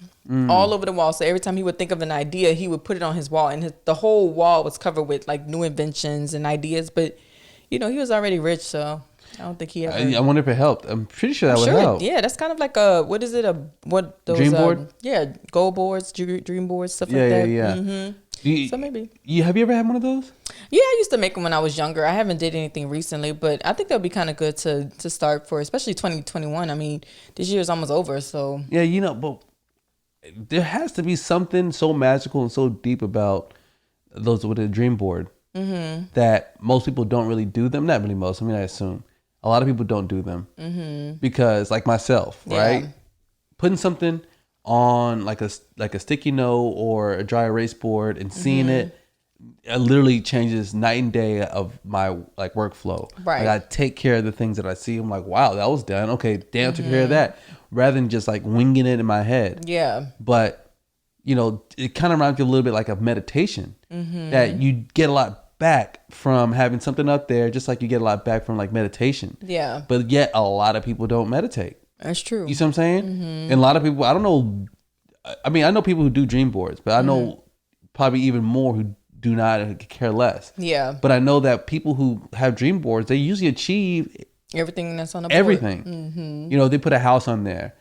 all over the wall. So every time he would think of an idea, he would put it on his wall, and the whole wall was covered with like new inventions and ideas. But he was already rich, so I don't think he ever. I wonder if it helped. I'm pretty sure that would help. Yeah, that's kind of like what is it? Those dream board? Goal boards, dream boards, stuff like that. Yeah. Mm-hmm. So maybe. Have you ever had one of those? Yeah, I used to make them when I was younger. I haven't did anything recently, but I think that would be kind of good to start for, especially 2021. I mean, this year is almost over, so. Yeah, but there has to be something so magical and so deep about those with a dream board that most people don't really do them. Not really most. I mean, I assume a lot of people don't do them because, like myself, right? Putting something on like a sticky note or a dry erase board and seeing it literally changes night and day of my like workflow. Right. Like, I take care of the things that I see. I'm like, wow, that was done. Okay, damn, took care of that. Rather than just like winging it in my head. Yeah. But it kind of reminds me a little bit like a meditation that you get a lot back from having something up there, just like you get a lot back from like meditation. Yeah. But yet a lot of people don't meditate. That's true. You see what I'm saying? And a lot of people, I don't know. I mean, I know people who do dream boards, but I know probably even more who do not care less. Yeah. But I know that people who have dream boards, they usually achieve everything that's on the board. Everything. You know, they put a house on there.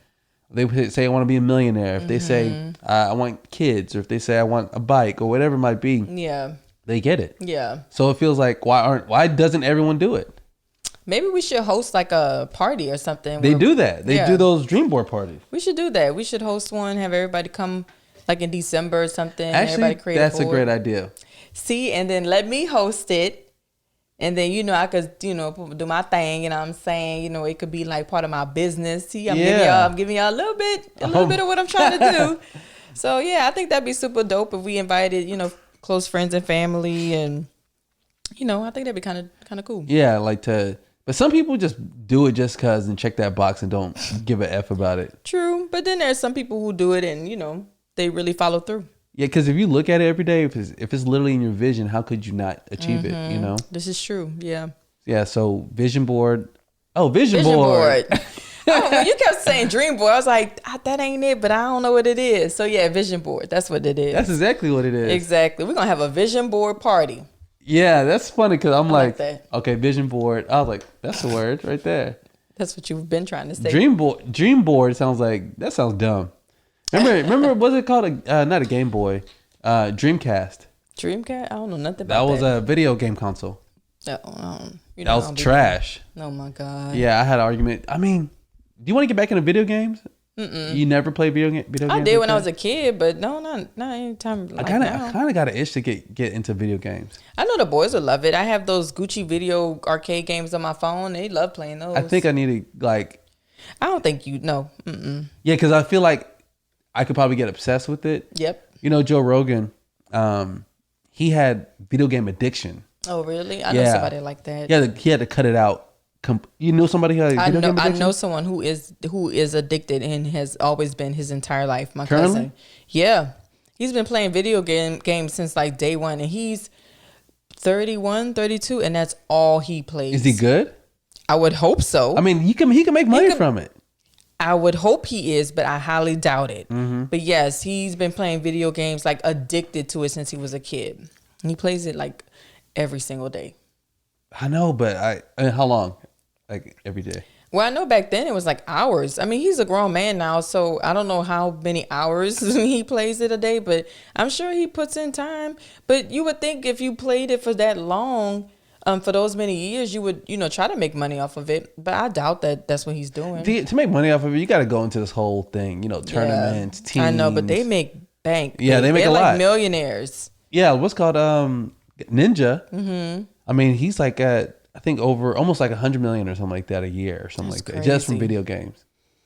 They say, I want to be a millionaire. If they say, I want kids, or if they say, I want a bike, or whatever it might be. Yeah. They get it. Yeah. So it feels like, why doesn't everyone do it? Maybe we should host like a party or something. They do that. They do those dream board parties. We should do that. We should host one, have everybody come like in December or something. Actually, everybody create that's a great idea. See, and then let me host it. And then, I could, do my thing. You know what I'm saying? It could be like part of my business. See, I'm giving y'all a little bit of what I'm trying to do. So, yeah, I think that'd be super dope if we invited, close friends and family. And, I think that'd be kind of cool. Yeah, but some people just do it just because and check that box and don't give a F about it. True. But then there's some people who do it and, they really follow through. Yeah, because if you look at it every day, if it's literally in your vision, how could you not achieve it, This is true. Yeah. Yeah, so vision board. Oh, vision board. When you kept saying dream board, I was like, that ain't it, but I don't know what it is. So, yeah, vision board. That's what it is. That's exactly what it is. Exactly. We're going to have a vision board party. Yeah, that's funny because I'm like that. Vision board. I was like, that's the word right there. That's what you've been trying to say. Dream board sounds dumb. Remember, what's it called? Not a Game Boy, Dreamcast. Dreamcast? I don't know nothing about that. That was a video game console. That was trash. Oh my God. Yeah, I had an argument. I mean, do you want to get back into video games? You never played video games? I did when I was a kid, but no, not anytime like now. I kind of got an itch to get into video games. I know the boys would love it. I have those Gucci video arcade games on my phone. They love playing those. I think I need to I don't think you know. Yeah, because I feel like I could probably get obsessed with it. Yep. Joe Rogan, he had video game addiction. Oh, really? I know somebody like that. Yeah, he had to cut it out. You know somebody who had video game addiction? I know someone who is addicted and has always been his entire life. My Currently? cousin. Yeah. He's been playing video games since like day one, and he's 31, 32, and that's all he plays. Is he good? I would hope so. I mean, he can make money from it. I would hope he is, but I highly doubt it. Mm-hmm. But yes, he's been playing video games, like addicted to it since he was a kid. He plays it like every single day. I know, but I mean, how long? Like every day? Well, I know back then it was like hours. I mean, he's a grown man now, so I don't know how many hours he plays it a day, but I'm sure he puts in time. But you would think if you played it for that long, for those many years, you would, try to make money off of it. But I doubt that that's what he's doing. To make money off of it, you got to go into this whole thing, tournaments, teams. I know, but they make bank. Yeah, they make a lot. They're like millionaires. Yeah, what's called Ninja. Mm-hmm. I mean, he's like at, I think over almost like 100 million or something like that a year or something like that, just from video games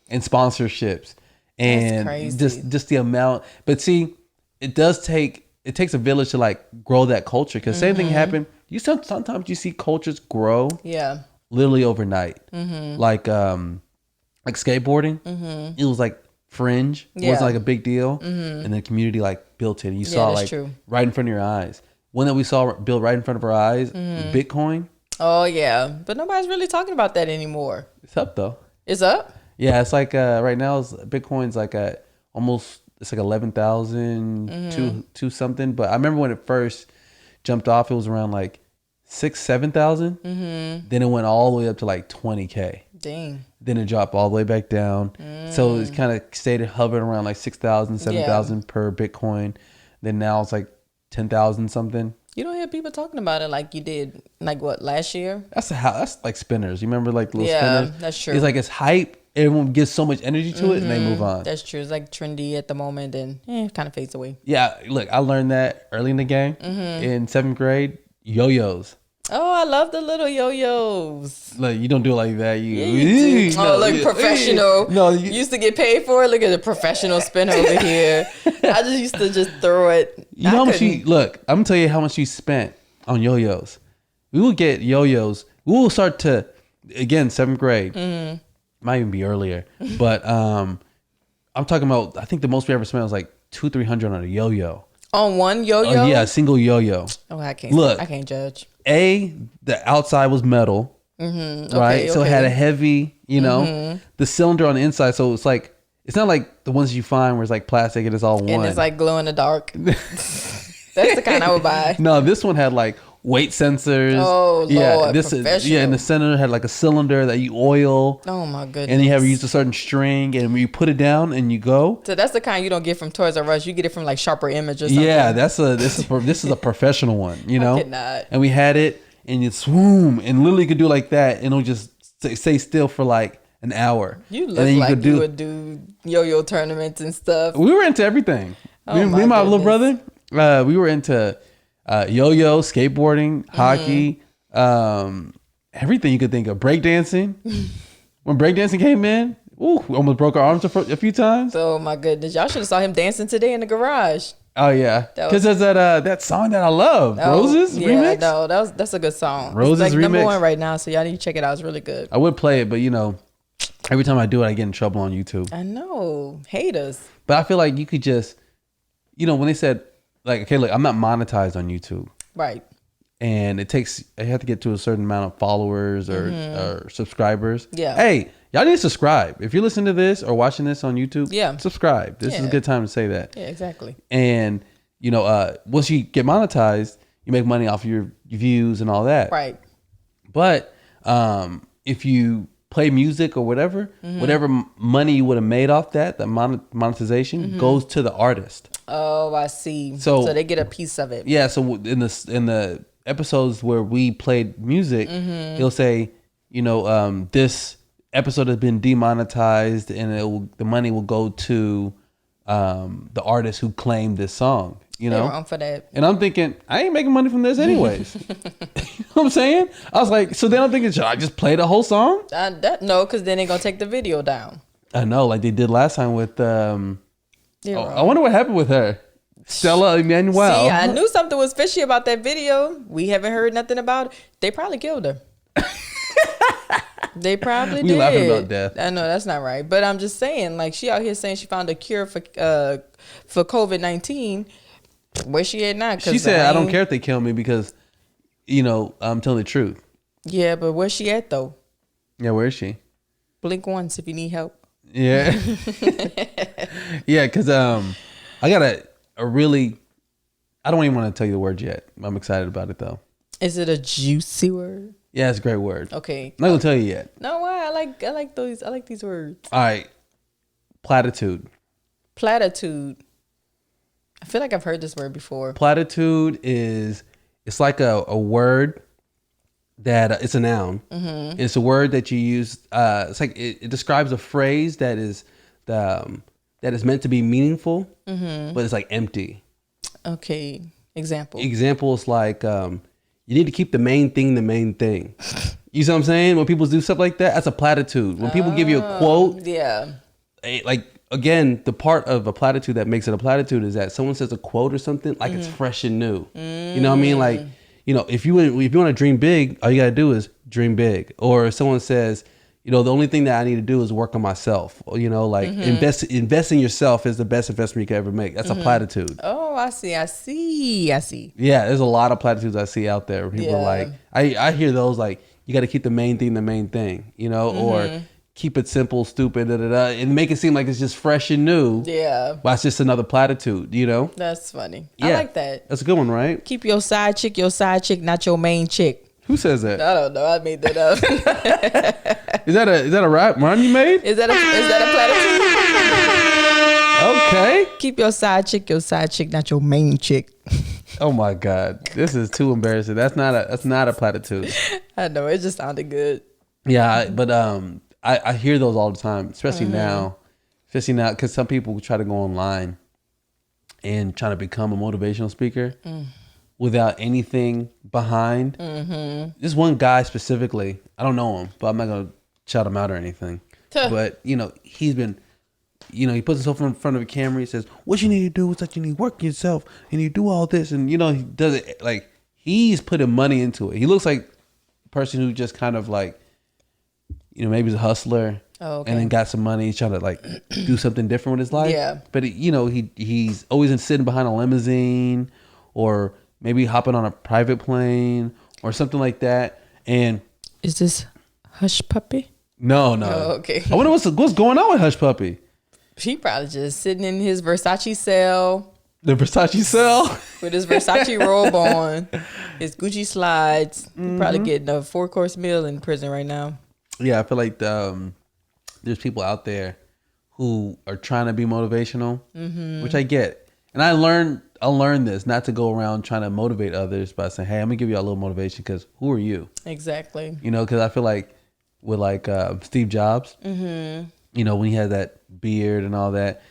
and sponsorships and just the amount. But see, it takes a village to like grow that culture, because same thing happened. Sometimes you see cultures grow, literally overnight. Like skateboarding, it was like fringe, it wasn't like a big deal, and the community like built it. And you saw like right in front of your eyes. One that we saw built right in front of our eyes, Bitcoin. Oh yeah, but nobody's really talking about that anymore. It's up though. It's up? Yeah, it's like right now Bitcoin's like at almost, it's like 11,000 to something. But I remember when it first jumped off, it was around like 6,000-7,000. Then it went all the way up to like 20K. Dang. Then it dropped all the way back down. So it kind of stayed hovering around like 6,000, 7,000 per Bitcoin. Then now it's like 10,000 something. You don't hear people talking about it like you did, like what, last year? That's like spinners. You remember like little spinners? Yeah, that's true. It's like it's hype. Everyone gives so much energy to it and they move on. That's true. It's like trendy at the moment and it kind of fades away. Yeah, look, I learned that early in the game. In 7th grade, yo-yos. Oh, I love the little yo-yos. Look, you don't do it like that. You do. Look, professional. No, you used to get paid for it. Look at the professional spin over here. I just used to just throw it. You know how much look, I'm going to tell you how much you spent on yo-yos. We will get yo-yos. We will start to, again, 7th grade. Might even be earlier. But I'm talking about, I think the most we ever spent was like $200-300 on a yo-yo. On one yo-yo? Oh yeah, a single yo-yo. Oh, I can't. Look, I can't judge. The outside was metal, right? So it had a heavy, the cylinder on the inside. So it's not like the ones you find where it's like plastic and it's all one. And it's like glow in the dark. That's the kind I would buy. No, this one had like weight sensors. Oh, Lord, this in the center had like a cylinder that you oil. Oh my goodness. And you have used a certain string, and when you put it down and you go. So that's the kind you don't get from Toys R Us. You get it from like Sharper Image or something. Yeah, this is a professional one, I cannot. And we had it, and you swoom, and literally you could do it like that, and it'll just stay still for like an hour. You look like you would do yo-yo tournaments and stuff. We were into everything. Oh, me and my little brother, we were into yo-yo, skateboarding, hockey, everything you could think of. Breakdancing. When breakdancing came in, we almost broke our arms a few times. Oh my goodness. Y'all should have saw him dancing today in the garage. Oh yeah, because there's that song that I love, Roses remix. No, that's a good song. Roses it's like remix. number one right now, so y'all need to check it out. It's really good. I would play it, but every time I do it, I get in trouble on YouTube. I know, haters. But I feel like you could just, when they said like, okay, look, I'm not monetized on YouTube, right? And I have to get to a certain amount of followers or subscribers. Yeah. Hey, y'all need to subscribe. If you're listening to this or watching this on YouTube, subscribe. This is a good time to say that. Yeah, exactly. And, once you get monetized, you make money off of your views and all that. Right. But if you play music or whatever money you would have made off that monetization goes to the artist. Oh, I see. So they get a piece of it. Yeah. So in the episodes where we played music, he'll say, this episode has been demonetized, and the money will go to the artist who claimed this song. They're wrong for that. And I'm thinking, I ain't making money from this anyways. You know what I'm saying? I was like, so then I'm thinking, should I just play the whole song? No, because then they're going to take the video down. I know, like they did last time with, I wonder what happened with her. Stella Emanuel. See, I knew something was fishy about that video. We haven't heard nothing about it. They probably killed her. They probably did. We laughing about death. I know, that's not right. But I'm just saying, like, she out here saying she found a cure for COVID-19. Where's she at now? She said, I don't care if they kill me because, I'm telling the truth. Yeah, but where's she at, though? Yeah, where is she? Blink once if you need help. Yeah. Yeah, because I got a really... I don't even want to tell you the word yet. I'm excited about it, though. Is it a juicy word? Yeah, it's a great word. Okay. I'm not going to tell you yet. No, why? I like these words. All right. Platitude. Platitude. I feel like I've heard this word before. Platitude it's like a word that it's a noun. Mm-hmm. It's a word that you use. It's like it describes a phrase that is meant to be meaningful, but it's like empty. Okay. Example is like you need to keep the main thing the main thing. You see what I'm saying? When people do stuff like that, that's a platitude. When people give you a quote, like. Again, the part of a platitude that makes it a platitude is that someone says a quote or something like it's fresh and new. You know what I mean? Like, if you want to dream big, all you got to do is dream big. Or if someone says, the only thing that I need to do is work on myself. Invest in yourself is the best investment you can ever make. That's a platitude. Oh, I see. Yeah, there's a lot of platitudes I see out there where people are like, I hear those like, you got to keep the main thing, or keep it simple, stupid, and make it seem like it's just fresh and new. Yeah. But it's just another platitude, That's funny. Yeah. I like that. That's a good one, right? Keep your side chick, not your main chick. Who says that? I don't know. I made that up. Is that a rhyme you made? Is that a platitude? Okay. Keep your side chick, not your main chick. Oh my God. This is too embarrassing. That's not a platitude. I know, it just sounded good. Yeah, but I hear those all the time, especially now, because some people try to go online and try to become a motivational speaker without anything behind. This one guy specifically, I don't know him, but I'm not going to shout him out or anything. But, he's been, he puts himself in front of a camera. He says, what you need to do is that you need to work yourself and you do all this. And, he does it like he's putting money into it. He looks like a person who just kind of like, maybe he's a hustler. Oh, okay. And then got some money. He's trying to like do something different with his life. Yeah. But he's always sitting behind a limousine, or maybe hopping on a private plane or something like that. And is this Hush Puppy? No. Oh, okay. I wonder what's going on with Hush Puppy. He probably just sitting in his Versace cell. The Versace cell? With his Versace robe on, his Gucci slides. Mm-hmm. Probably getting a 4-course meal in prison right now. Yeah, I feel like there's people out there who are trying to be motivational, which I get. And I learned this, not to go around trying to motivate others by saying, hey, I'm going to give you a little motivation, because who are you? Exactly. Because I feel like with Steve Jobs, when he had that beard and all that,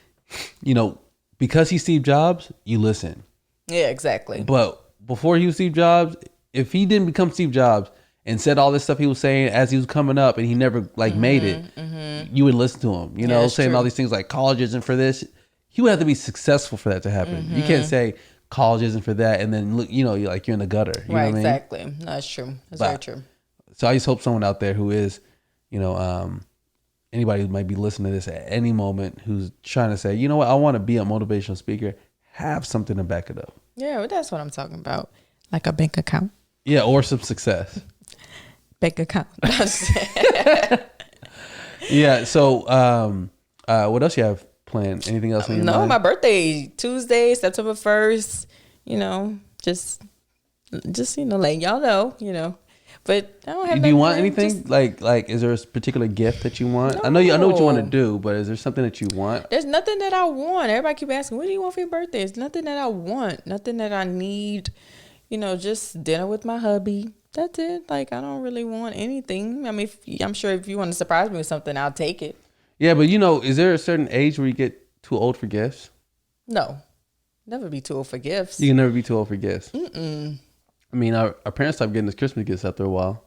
because he's Steve Jobs, you listen. Yeah, exactly. But before he was Steve Jobs, if he didn't become Steve Jobs and said all this stuff he was saying as he was coming up and he never made it, you would listen to him, saying all these things like college isn't for this. He would have to be successful for that to happen. You can't say college isn't for that and then look, you're in the gutter. You know what exactly. I mean? That's true. That's very true. So I just hope someone out there who is, anybody who might be listening to this at any moment who's trying to say, you know what, I want to be a motivational speaker, have something to back it up. Yeah, well, that's what I'm talking about. Like a bank account. Yeah, or some success. Bank account. Yeah, so what else you have planned? Anything else in your mind? My birthday, Tuesday, September 1st. Just letting y'all know, But I don't have. Do you want anything? Like, is there a particular gift that you want? No. I know what you want to do, but is there something that you want? There's nothing that I want. Everybody keep asking, what do you want for your birthday? It's nothing that I want. Nothing that I need. Just dinner with my hubby. That's it. Like, I don't really want anything. I mean, I'm sure if you want to surprise me with something, I'll take it. Yeah, but is there a certain age where you get too old for gifts? No. Never be too old for gifts. You can never be too old for gifts. Mm-mm. I mean, our parents stopped getting us Christmas gifts after a while.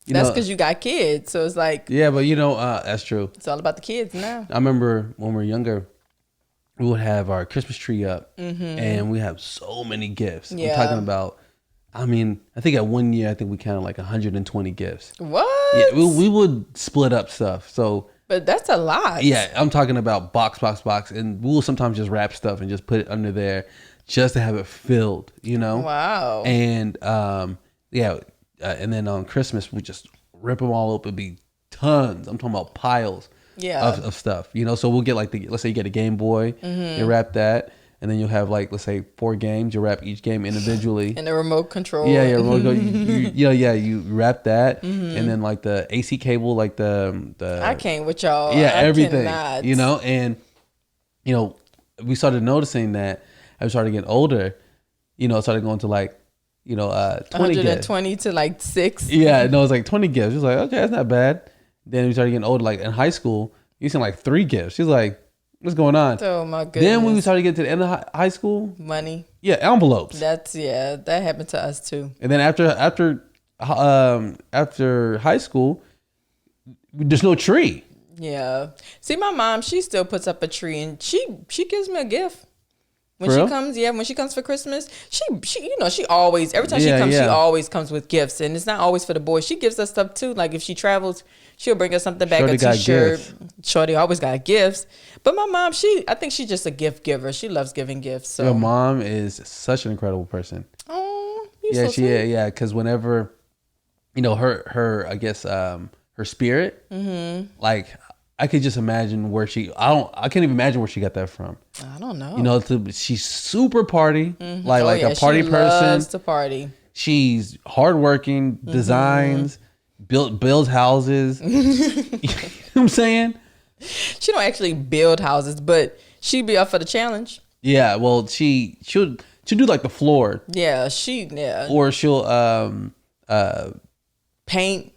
That's because you got kids. So it's like... Yeah, but that's true. It's all about the kids now. I remember when we were younger, we would have our Christmas tree up and we have so many gifts. Yeah. I'm talking about, I think at one year, we counted like 120 gifts. What? Yeah, we would split up stuff. So... But that's a lot. Yeah, I'm talking about box. And we'll sometimes just wrap stuff and just put it under there just to have it filled, Wow. And, and then on Christmas, we just rip them all open. It'd be tons. I'm talking about piles of stuff, So we'll get let's say you get a Game Boy, you wrap that. And then you'll have let's say 4 games. You wrap each game individually. And the remote control. Yeah, remote control. You wrap that, and then the AC cable, the. I can't with y'all. Yeah, everything. Cannot. And we started noticing that as we started getting older, started going to 20 120 gifts. to 6. Yeah, no, it's 20 gifts. She's like, okay, that's not bad. Then we started getting older, in high school, you seen 3 gifts. She's like, what's going on? Oh my goodness. Then when we started getting to the end of high school, money. Yeah, envelopes. That happened to us too. And then after high school, there's no tree. Yeah. See, my mom, she still puts up a tree, and she gives me a gift. When she comes for Christmas, she always, every time she comes, she always comes with gifts, and it's not always for the boys. She gives us stuff too. Like if she travels, she'll bring us something back, a t-shirt. Shorty always got gifts. But my mom, I think she's just a gift giver. She loves giving gifts. So. Your mom is such an incredible person. Oh, she is. Yeah, because whenever, her I guess her spirit, I could just imagine where I can't even imagine where she got that from. I don't know. She's super party, a party person. She loves to party. She's hardworking, designs, builds houses. You know what I'm saying? She don't actually build houses, but she'd be up for the challenge. Yeah, well, she'll do the floor. Yeah, or she'll paint.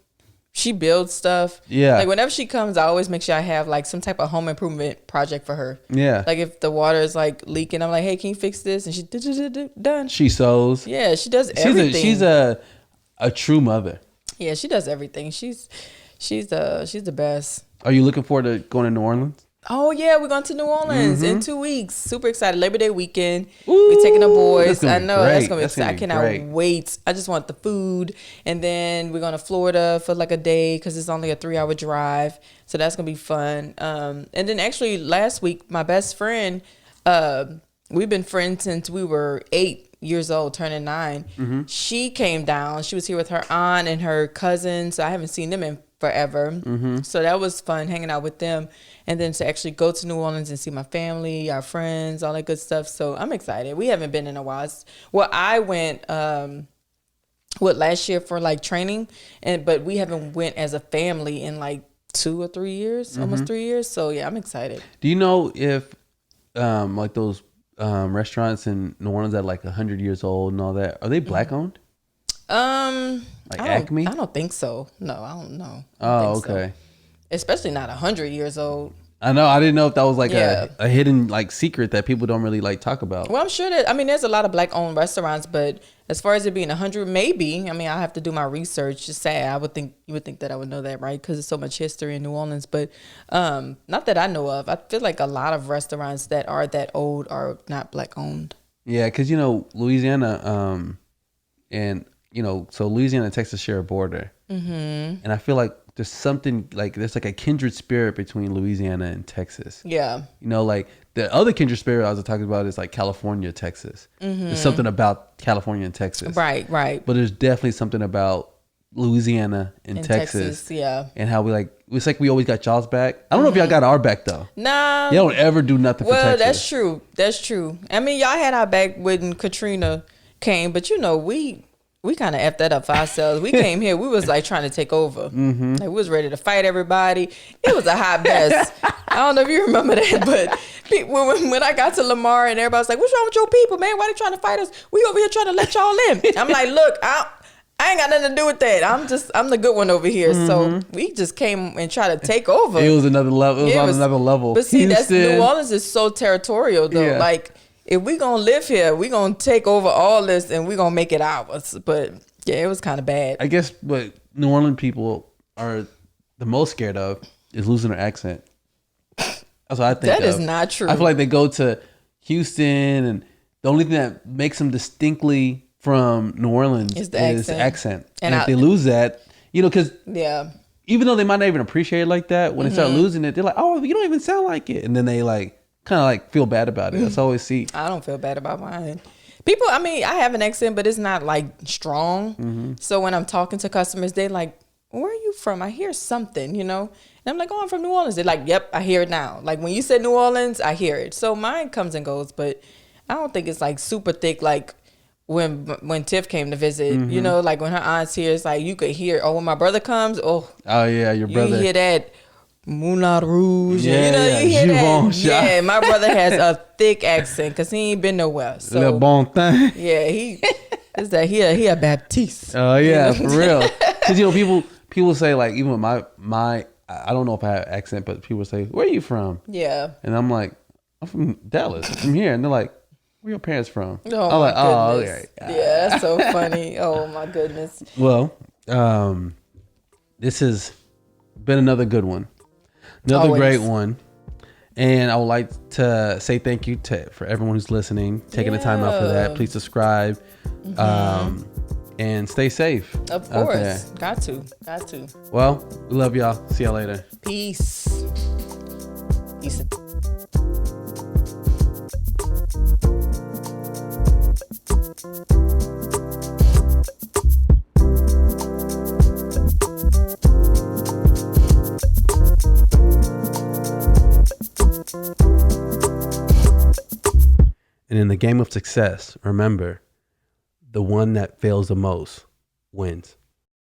She builds stuff. Yeah. Whenever she comes, I always make sure I have some type of home improvement project for her. Yeah. If the water is leaking, I'm like, hey, can you fix this? And she done. She sews. Yeah, she does everything. She's a true mother. Yeah, she does everything. She's the best. Are you looking forward to going to New Orleans? Oh yeah, we're going to New Orleans in 2 weeks. Super excited. Labor Day weekend. Ooh, we're taking the boys. I know that's gonna be exciting. I cannot great. wait. I just want the food. And then we're going to Florida for like a day because it's only a 3-hour drive. So that's gonna be fun. And then actually last week, my best friend, we've been friends since we were 8 years old, turning 9. She came down. She was here with her aunt and her cousin. So I haven't seen them in forever. So that was fun hanging out with them. And then to actually go to New Orleans and see my family, our friends, all that good stuff. So I'm excited. We haven't been in a while. Well, I went last year for like training, but we haven't went as a family in like 2 or 3 years, almost 3 years. So yeah, I'm excited. Do you know if like those restaurants in New Orleans that are like 100 years old and all that, are they black owned? Like Acme? I don't think so. No, I don't know. Oh, okay. So. Especially not 100 years old. I know. I didn't know if that was like a hidden like secret that people don't really like talk about. Well, I'm sure that, I mean, there's a lot of black owned restaurants, but as far as it being 100, maybe. I mean, I have to do my research. Just say you would think that I would know that, right? Because there's so much history in New Orleans, but not that I know of. I feel like a lot of restaurants that are that old are not black owned. Yeah, because Louisiana, and so Louisiana and Texas share a border, and I feel like there's something like there's like a kindred spirit between Louisiana and Texas. Yeah. Like the other kindred spirit I was talking about is like California, Texas. There's something about California and Texas. Right. But there's definitely something about Louisiana and Texas. Yeah. And how it's like we always got y'all's back. I don't know if y'all got our back though. Nah. Y'all don't ever do nothing for Texas. Well, that's true. I mean, y'all had our back when Katrina came, but we kind of effed that up for ourselves. We came here, we was like trying to take over. Like we was ready to fight everybody. It was a hot mess. I don't know if you remember that, but when I got to Lamar and everybody was like, "What's wrong with your people, man? Why they trying to fight us? We over here trying to let y'all in." I'm like, "Look, I ain't got nothing to do with that. I'm the good one over here." So we just came and tried to take over. It was another level. It was on another level. But see, New Orleans is so territorial though. Yeah. Like, if we gonna live here, we gonna take over all this and we gonna make it ours. But yeah, it was kind of bad. I guess what New Orleans people are the most scared of is losing their accent. That's what I think. That is not true. I feel like they go to Houston and the only thing that makes them distinctly from New Orleans is the accent. And if they lose that, because even though they might not even appreciate it like that, when they start losing it, they're like, "Oh, you don't even sound like it," and then they like kind of like feel bad about it. That's always see. I don't feel bad about mine. People, I mean, I have an accent, but it's not like strong. So when I'm talking to customers, they like, "Where are you from? I hear something, And I'm like, "Oh, I'm from New Orleans." They're like, "Yep, I hear it now." Like when you said New Orleans, I hear it. So mine comes and goes, but I don't think it's like super thick. Like when Tiff came to visit, like when her aunt's here, it's like you could hear. Oh, when my brother comes, oh yeah, your brother. You hear that. Moulin Rouge. Yeah, you hear that. Yeah, my brother has a thick accent because he ain't been nowhere. So Le bon thing. Yeah, he a Baptiste. Oh yeah, for real. Because people say like even with my I don't know if I have accent, but people say, "Where are you from?" Yeah, and I'm like, "I'm from Dallas. I'm from here," and they're like, "Where your parents from?" Oh, I'm like, "Oh, okay." Yeah, that's so funny. Oh my goodness. Well, this has been another good one. Another great one. And I would like to say thank you for everyone who's listening, taking the time out for that. Please subscribe and stay safe. Of course. Got to. Well, we love y'all. See y'all later. Peace. And in the game of success, remember, the one that fails the most wins.